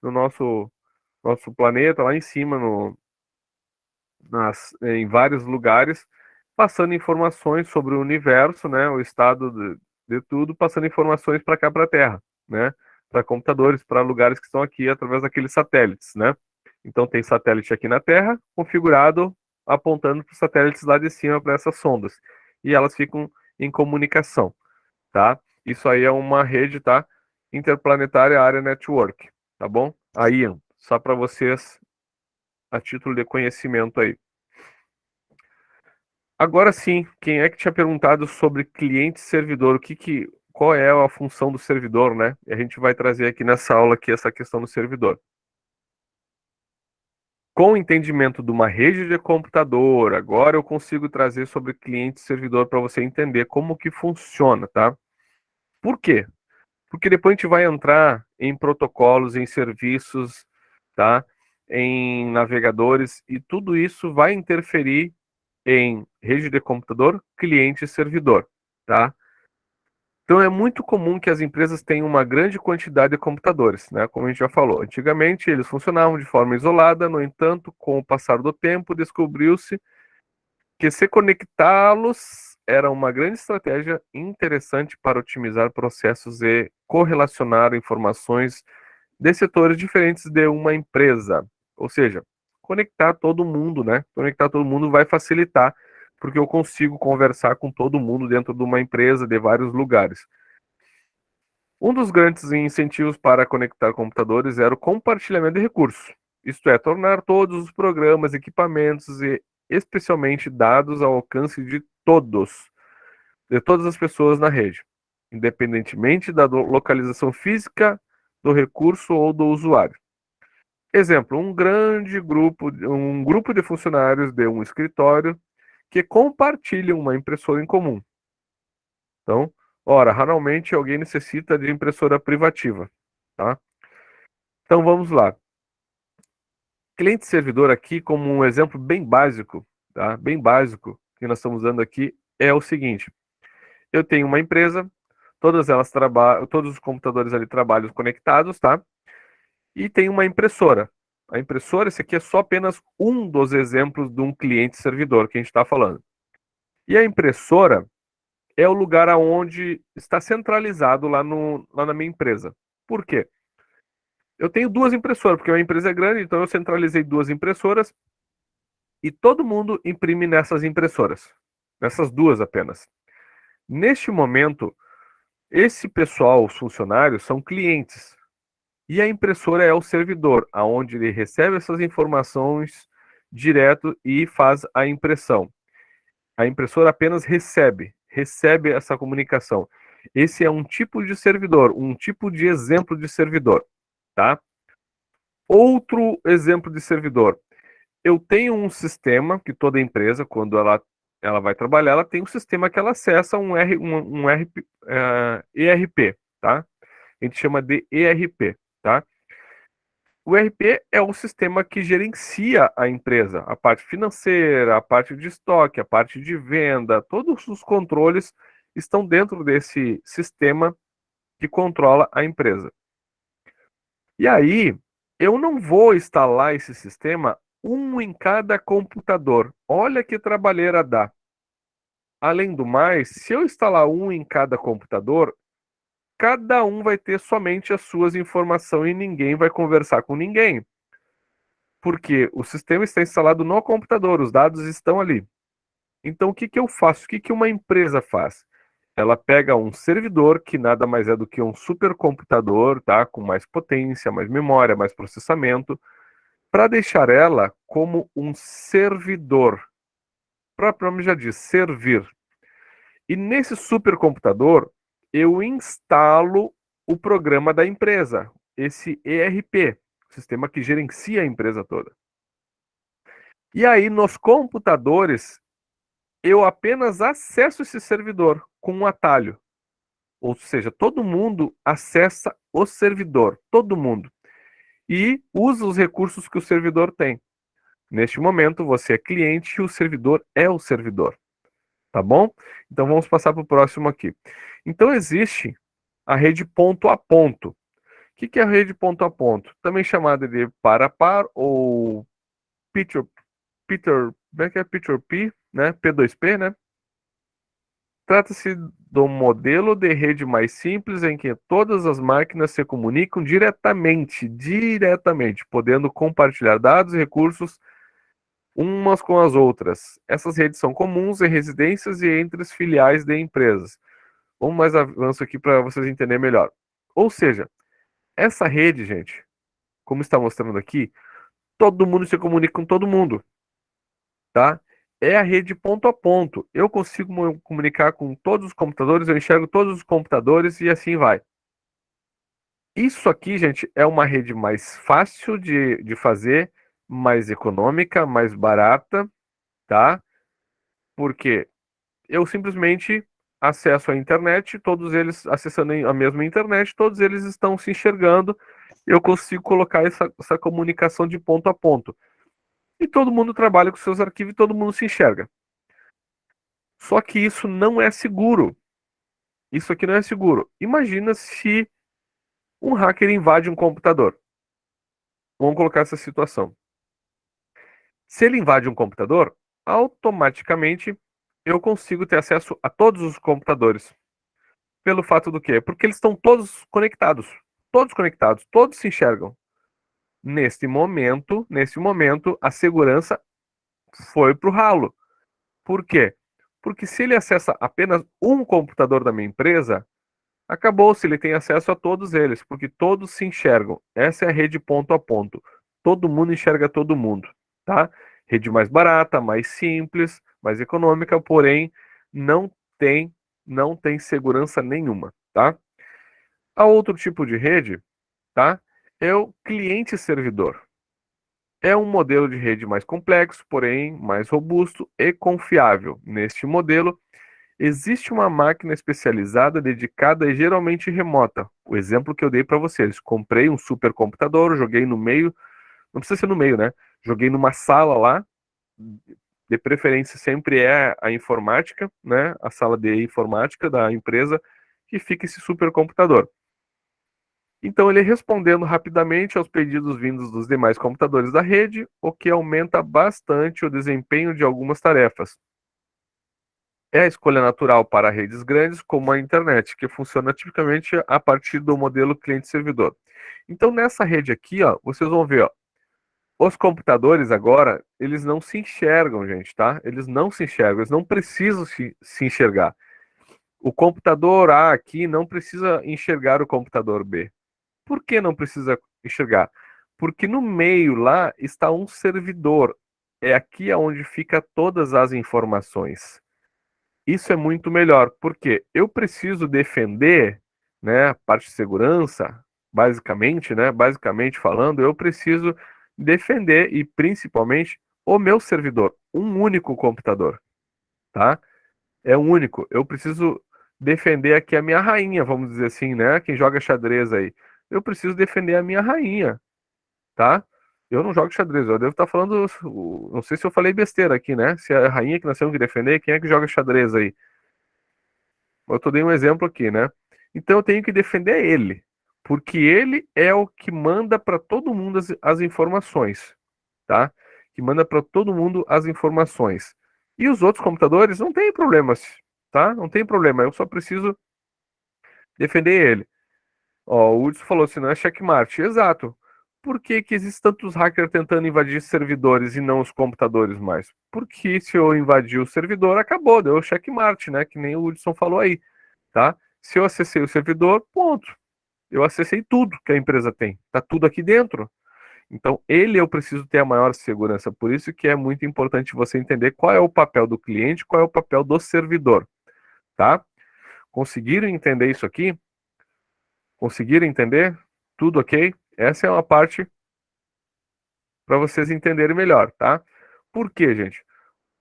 no nosso planeta, lá em cima, em vários lugares, passando informações sobre o universo, né, o estado de tudo, passando informações para cá, para a Terra, né, para computadores, para lugares que estão aqui através daqueles satélites, né. Então tem satélite aqui na Terra, configurado, apontando para os satélites lá de cima, para essas sondas, e elas ficam em comunicação, tá? Isso aí é uma rede, tá? Interplanetária Area Network, tá bom? Aí, só para vocês, a título de conhecimento aí. Agora sim, quem é que tinha perguntado sobre cliente e servidor? Qual é a função do servidor, né? E a gente vai trazer aqui nessa aula aqui essa questão do servidor. Com o entendimento de uma rede de computador, agora eu consigo trazer sobre cliente e servidor para você entender como que funciona, tá? Por quê? Porque depois a gente vai entrar em protocolos, em serviços, tá? Em navegadores, e tudo isso vai interferir em rede de computador, cliente e servidor, tá? Então é muito comum que as empresas tenham uma grande quantidade de computadores, né? Como a gente já falou. Antigamente eles funcionavam de forma isolada, no entanto, com o passar do tempo, descobriu-se que se conectá-los era uma grande estratégia interessante para otimizar processos e correlacionar informações de setores diferentes de uma empresa. Ou seja, conectar todo mundo, né? Conectar todo mundo vai facilitar, porque eu consigo conversar com todo mundo dentro de uma empresa de vários lugares. Um dos grandes incentivos para conectar computadores era o compartilhamento de recursos, isto é, tornar todos os programas, equipamentos e especialmente dados ao alcance de todas as pessoas na rede, independentemente da localização física do recurso ou do usuário. Exemplo, um grupo de funcionários de um escritório que compartilham uma impressora em comum. Então, ora, raramente alguém necessita de impressora privativa, tá? Então vamos lá. Cliente servidor aqui, como um exemplo bem básico, tá? Bem básico que nós estamos usando aqui é o seguinte: eu tenho uma empresa, todos os computadores ali trabalham conectados, tá? E tem uma impressora. A impressora, esse aqui é só apenas um dos exemplos de um cliente-servidor que a gente está falando. E a impressora é o lugar onde está centralizado lá na minha empresa. Por quê? Eu tenho duas impressoras, porque a minha empresa é grande, então eu centralizei duas impressoras e todo mundo imprime nessas impressoras. Nessas duas apenas. Neste momento, esse pessoal, os funcionários, são clientes. E a impressora é o servidor, aonde ele recebe essas informações direto e faz a impressão. A impressora apenas recebe essa comunicação. Esse é um tipo de servidor, um tipo de exemplo de servidor, tá? Outro exemplo de servidor. Eu tenho um sistema que toda empresa, quando ela vai trabalhar, ela tem um sistema que ela acessa um ERP, tá? A gente chama de ERP, tá? O ERP é o sistema que gerencia a empresa, a parte financeira, a parte de estoque, a parte de venda, todos os controles estão dentro desse sistema que controla a empresa. E aí, eu não vou instalar esse sistema um em cada computador. Olha que trabalheira dá. Além do mais, se eu instalar um em cada computador, cada um vai ter somente as suas informações e ninguém vai conversar com ninguém. Porque o sistema está instalado no computador, os dados estão ali. Então, o que que eu faço? O que que uma empresa faz? Ela pega um servidor, que nada mais é do que um supercomputador, tá? Com mais potência, mais memória, mais processamento, para deixar ela como um servidor. O próprio nome já diz, servir. E nesse supercomputador, eu instalo o programa da empresa, esse ERP, sistema que gerencia a empresa toda. E aí, nos computadores, eu apenas acesso esse servidor com um atalho. Ou seja, todo mundo acessa o servidor, todo mundo. E usa os recursos que o servidor tem. Neste momento, você é cliente e o servidor é o servidor. Tá bom? Então vamos passar para o próximo aqui. Então existe a rede ponto a ponto. O que é a rede ponto a ponto? Também chamada de par a par ou como é que é? P2P, né? P2P, né? Trata-se do modelo de rede mais simples em que todas as máquinas se comunicam diretamente, podendo compartilhar dados e recursos umas com as outras. Essas redes são comuns em residências e entre as filiais de empresas. Vamos mais avanço aqui para vocês entenderem melhor. Ou seja, essa rede, gente, como está mostrando aqui, todo mundo se comunica com todo mundo, tá? É a rede ponto a ponto. Eu consigo me comunicar com todos os computadores, eu enxergo todos os computadores e assim vai. Isso aqui, gente, é uma rede mais fácil de fazer, mais econômica, mais barata, tá? Porque eu simplesmente acesso a internet, todos eles acessando a mesma internet, todos eles estão se enxergando, eu consigo colocar essa comunicação de ponto a ponto. E todo mundo trabalha com seus arquivos e todo mundo se enxerga. Só que isso não é seguro. Isso aqui não é seguro. Imagina se um hacker invade um computador. Vamos colocar essa situação. Se ele invade um computador, automaticamente eu consigo ter acesso a todos os computadores. Pelo fato do quê? Porque eles estão todos conectados. Todos conectados, todos se enxergam. Nesse momento, a segurança foi para o ralo. Por quê? Porque se ele acessa apenas um computador da minha empresa, acabou se ele tem acesso a todos eles, porque todos se enxergam. Essa é a rede ponto a ponto. Todo mundo enxerga todo mundo, tá? Rede mais barata, mais simples, mais econômica, porém não tem não tem segurança nenhuma, tá? A outro tipo de rede, tá? É o cliente-servidor. É um modelo de rede mais complexo, porém mais robusto e confiável. Neste modelo, existe uma máquina especializada dedicada e geralmente remota. O exemplo que eu dei para vocês: comprei um supercomputador, joguei no meio, não precisa ser no meio, né? Joguei numa sala lá, de preferência sempre é a informática, né? A sala de informática da empresa, que fica esse supercomputador. Então, ele respondendo rapidamente aos pedidos vindos dos demais computadores da rede, o que aumenta bastante o desempenho de algumas tarefas. É a escolha natural para redes grandes, como a internet, que funciona tipicamente a partir do modelo cliente-servidor. Então, nessa rede aqui, ó, vocês vão ver, ó, os computadores agora, eles não se enxergam, gente, tá? Eles não se enxergam, eles não precisam se enxergar. O computador A aqui não precisa enxergar o computador B. Por que não precisa enxergar? Porque no meio lá está um servidor. É aqui onde fica todas as informações. Isso é muito melhor, porque eu preciso defender, né, a parte de segurança, basicamente, né, basicamente falando, eu preciso defender e principalmente o meu servidor, um único computador, tá? É único. Eu preciso defender aqui a minha rainha, vamos dizer assim, né? Quem joga xadrez aí. Eu preciso defender a minha rainha, tá? Eu não jogo xadrez, eu devo estar falando, não sei se eu falei besteira aqui, né? Se é a rainha que nós temos que defender, quem é que joga xadrez aí? Eu tô dei um exemplo aqui, né? Então eu tenho que defender ele, porque ele é o que manda para todo mundo as informações, tá? Que manda para todo mundo as informações. E os outros computadores não tem problemas, tá? Não tem problema, eu só preciso defender ele. Ó, o Hudson falou assim, não é checkmate. Exato. Por que que existem tantos hackers tentando invadir servidores e não os computadores mais? Porque se eu invadir o servidor, acabou, deu checkmate, né? Que nem o Hudson falou aí, tá? Se eu acessei o servidor, ponto. Eu acessei tudo que a empresa tem. Tá tudo aqui dentro. Então, ele eu preciso ter a maior segurança. Por isso que é muito importante você entender qual é o papel do cliente, qual é o papel do servidor, tá? Conseguiram entender isso aqui? Conseguiram entender? Tudo ok? Essa é uma parte para vocês entenderem melhor, tá? Por quê, gente?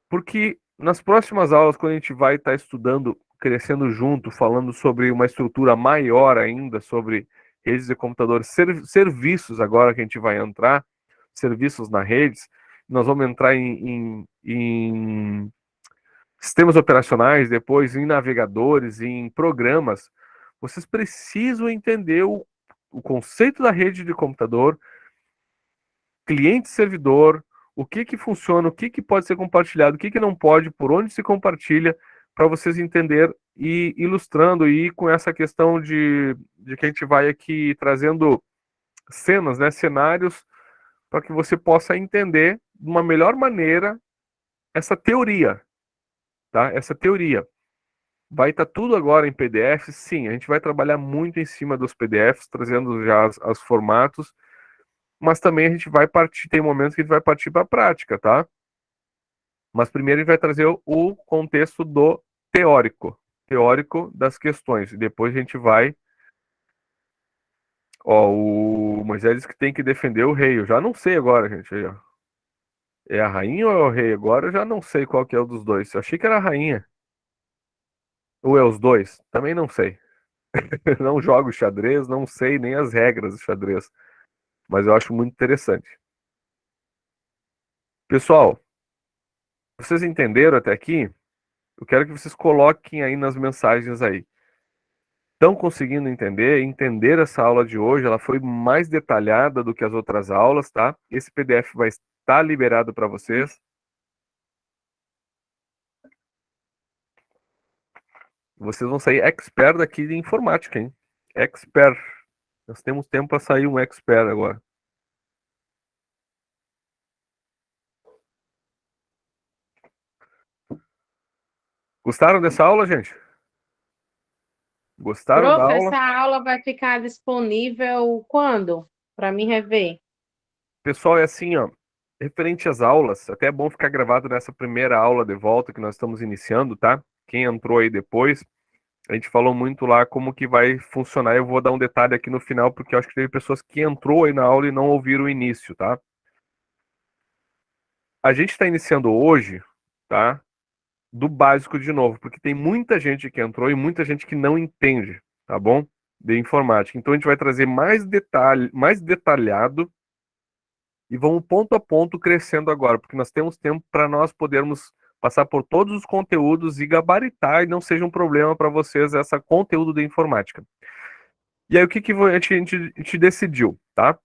Porque nas próximas aulas, quando a gente vai estar estudando, crescendo junto, falando sobre uma estrutura maior ainda, sobre redes de computadores, serviços agora que a gente vai entrar, serviços na redes, nós vamos entrar em sistemas operacionais, depois em navegadores, em programas. Vocês precisam entender o conceito da rede de computador, cliente-servidor, o que que funciona, o que que pode ser compartilhado, o que que não pode, por onde se compartilha, para vocês entenderem e ilustrando e com essa questão de que a gente vai aqui trazendo cenas, né, cenários, para que você possa entender de uma melhor maneira essa teoria, tá? Essa teoria. Vai estar tudo agora em PDF, sim, a gente vai trabalhar muito em cima dos PDFs, trazendo já os formatos, mas também a gente vai partir, tem momentos que a gente vai partir para a prática, tá? Mas primeiro a gente vai trazer o contexto do teórico das questões, e depois a gente vai, ó, o Moisés diz que tem que defender o rei, eu já não sei agora, gente, aí, ó. É a rainha ou é o rei? Agora eu já não sei qual que é o dos dois, eu achei que era a rainha, ou é os dois? Também não sei. Não jogo xadrez, não sei nem as regras do xadrez, mas eu acho muito interessante. Pessoal, vocês entenderam até aqui? Eu quero que vocês coloquem aí nas mensagens aí. Estão conseguindo entender? Entender essa aula de hoje? Ela foi mais detalhada do que as outras aulas, tá? Esse PDF vai estar liberado para vocês. Vocês vão sair expert daqui de informática, hein? Expert. Nós temos tempo para sair um expert agora. Gostaram dessa aula, gente? Gostaram da Prof, aula? essa aula vai ficar disponível quando? Para mim rever. Pessoal, é assim, ó. Referente às aulas, até é bom ficar gravado nessa primeira aula de volta que nós estamos iniciando, tá? Quem entrou aí depois, a gente falou muito lá como que vai funcionar. Eu vou dar um detalhe aqui no final, porque eu acho que teve pessoas que entrou aí na aula e não ouviram o início, tá? A gente está iniciando hoje, tá? Do básico de novo, porque tem muita gente que entrou e muita gente que não entende, tá bom? De informática. Então a gente vai trazer mais detalhe, mais detalhado e vamos ponto a ponto crescendo agora, porque nós temos tempo para nós podermos passar por todos os conteúdos e gabaritar e não seja um problema para vocês esse conteúdo de informática. E aí, o que a gente decidiu, tá?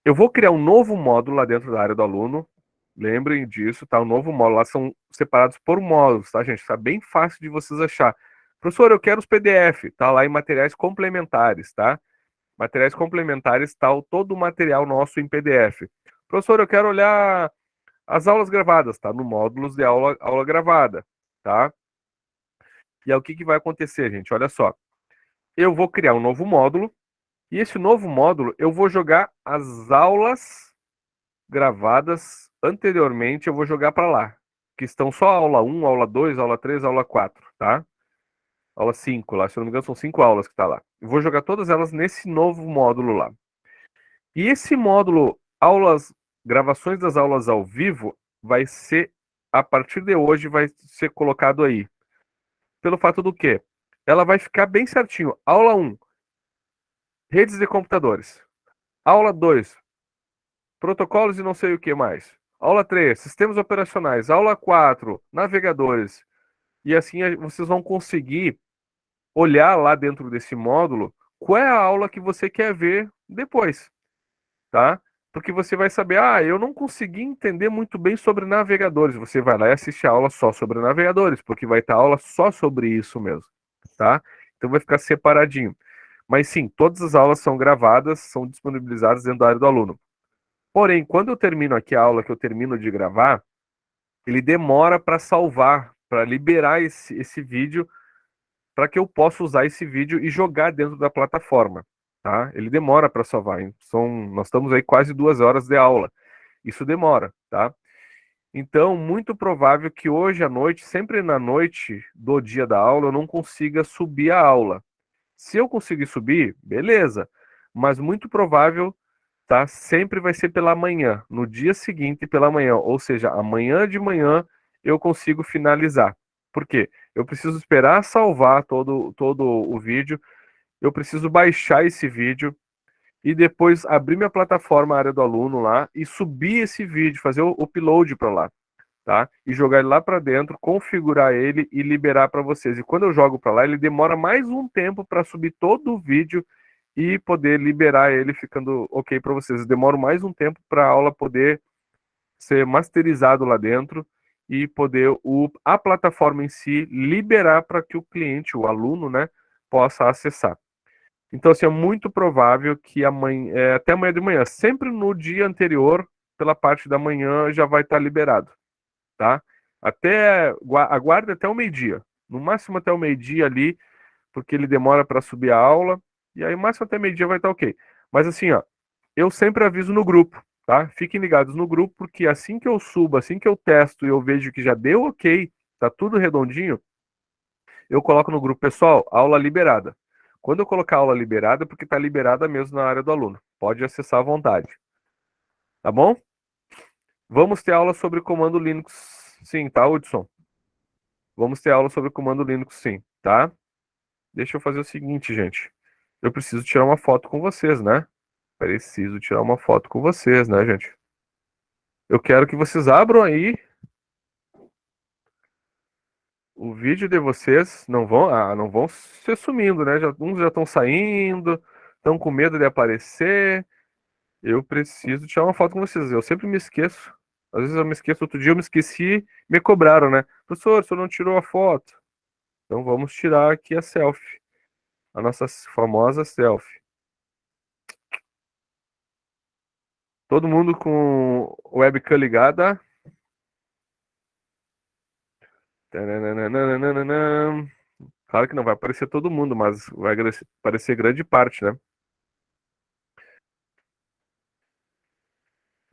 Eu vou criar um novo módulo lá dentro da área do aluno. Lembrem disso, tá? O novo módulo lá são separados por módulos, tá, gente? Tá bem fácil de vocês achar. Professor, eu quero os PDF, tá lá em materiais complementares, tá? Materiais complementares, tá todo o material nosso em PDF. Professor, eu quero olhar as aulas gravadas, tá? No módulos de aula gravada, tá? E aí o que vai acontecer, gente? Olha só. Eu vou criar um novo módulo e esse novo módulo eu vou jogar as aulas gravadas anteriormente, eu vou jogar para lá, que estão só aula 1, aula 2, aula 3, aula 4, tá? Aula 5 lá, se eu não me engano, são 5 aulas que tá lá. Eu vou jogar todas elas nesse novo módulo lá. E esse módulo, gravações das aulas ao vivo, vai ser, a partir de hoje, vai ser colocado aí. Pelo fato do quê? Ela vai ficar bem certinho. Aula 1, redes de computadores. Aula 2, protocolos e não sei o que mais. Aula 3, sistemas operacionais. Aula 4, navegadores. E assim vocês vão conseguir olhar lá dentro desse módulo qual é a aula que você quer ver depois, tá? Porque você vai saber, eu não consegui entender muito bem sobre navegadores. Você vai lá e assiste a aula só sobre navegadores, porque vai estar aula só sobre isso mesmo, tá? Então vai ficar separadinho. Mas sim, todas as aulas são gravadas, são disponibilizadas dentro da área do aluno. Porém, quando eu termino aqui a aula, que eu termino de gravar, ele demora para salvar, para liberar esse vídeo, para que eu possa usar esse vídeo e jogar dentro da plataforma, tá? Ele demora para salvar. Hein? Nós estamos aí quase 2 horas de aula. Isso demora, tá? Então, muito provável que hoje à noite, sempre na noite do dia da aula, eu não consiga subir a aula. Se eu conseguir subir, beleza. Mas muito provável, tá? Sempre vai ser pela manhã, no dia seguinte pela manhã, ou seja, amanhã de manhã eu consigo finalizar. Por quê? Eu preciso esperar salvar todo o vídeo, eu preciso baixar esse vídeo e depois abrir minha plataforma, a área do aluno lá e subir esse vídeo, fazer o upload para lá, tá? E jogar ele lá para dentro, configurar ele e liberar para vocês. E quando eu jogo para lá, ele demora mais um tempo para subir todo o vídeo e poder liberar ele ficando ok para vocês. Demora mais um tempo para a aula poder ser masterizado lá dentro e poder a plataforma em si liberar para que o cliente, o aluno, né, possa acessar. Então, assim, é muito provável que até amanhã de manhã, sempre no dia anterior, pela parte da manhã, já vai estar liberado, tá? Aguarde até o meio-dia, no máximo até o meio-dia ali, porque ele demora para subir a aula, e aí, máximo até meio-dia vai estar ok. Mas assim, ó, eu sempre aviso no grupo, tá? Fiquem ligados no grupo, porque assim que eu subo, assim que eu testo e eu vejo que já deu ok, tá tudo redondinho, eu coloco no grupo, pessoal, aula liberada. Quando eu colocar aula liberada, é porque tá liberada mesmo na área do aluno. Pode acessar à vontade. Tá bom? Vamos ter aula sobre comando Linux, sim, tá, Hudson? Vamos ter aula sobre comando Linux, sim, tá? Deixa eu fazer o seguinte, gente. Eu preciso tirar uma foto com vocês, né? Preciso tirar uma foto com vocês, né, gente? Eu quero que vocês abram aí o vídeo de vocês. Não vão se sumindo, né? Uns já estão saindo, estão com medo de aparecer. Eu preciso tirar uma foto com vocês. Eu sempre me esqueço. Às vezes eu me esqueço. Outro dia eu me esqueci, me cobraram, né? Professor, o senhor não tirou a foto. Então vamos tirar aqui a selfie. A nossa famosa selfie. Todo mundo com o webcam ligada. Tananana. Claro que não vai aparecer todo mundo, mas vai aparecer grande parte, né?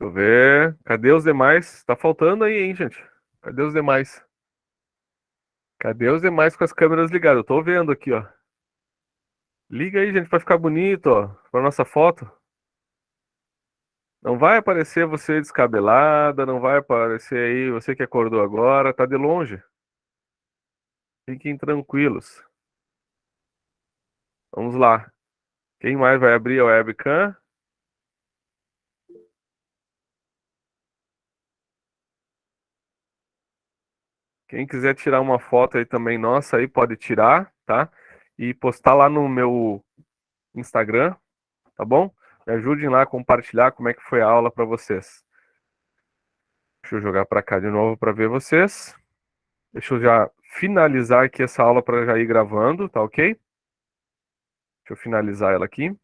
Deixa eu ver. Cadê os demais? Tá faltando aí, hein, gente? Cadê os demais? Cadê os demais com as câmeras ligadas? Eu tô vendo aqui, ó. Liga aí, gente, pra ficar bonito, ó. Pra nossa foto. Não vai aparecer você descabelada, não vai aparecer aí você que acordou agora, tá de longe. Fiquem tranquilos. Vamos lá. Quem mais vai abrir a webcam? Quem quiser tirar uma foto aí também nossa aí pode tirar, tá? E postar lá Instagram, tá bom? Me ajudem lá a compartilhar como é que foi a aula para vocês. Deixa eu jogar para cá de novo para ver vocês. Deixa eu já finalizar aqui essa aula para já ir gravando, tá ok? Deixa eu finalizar ela aqui.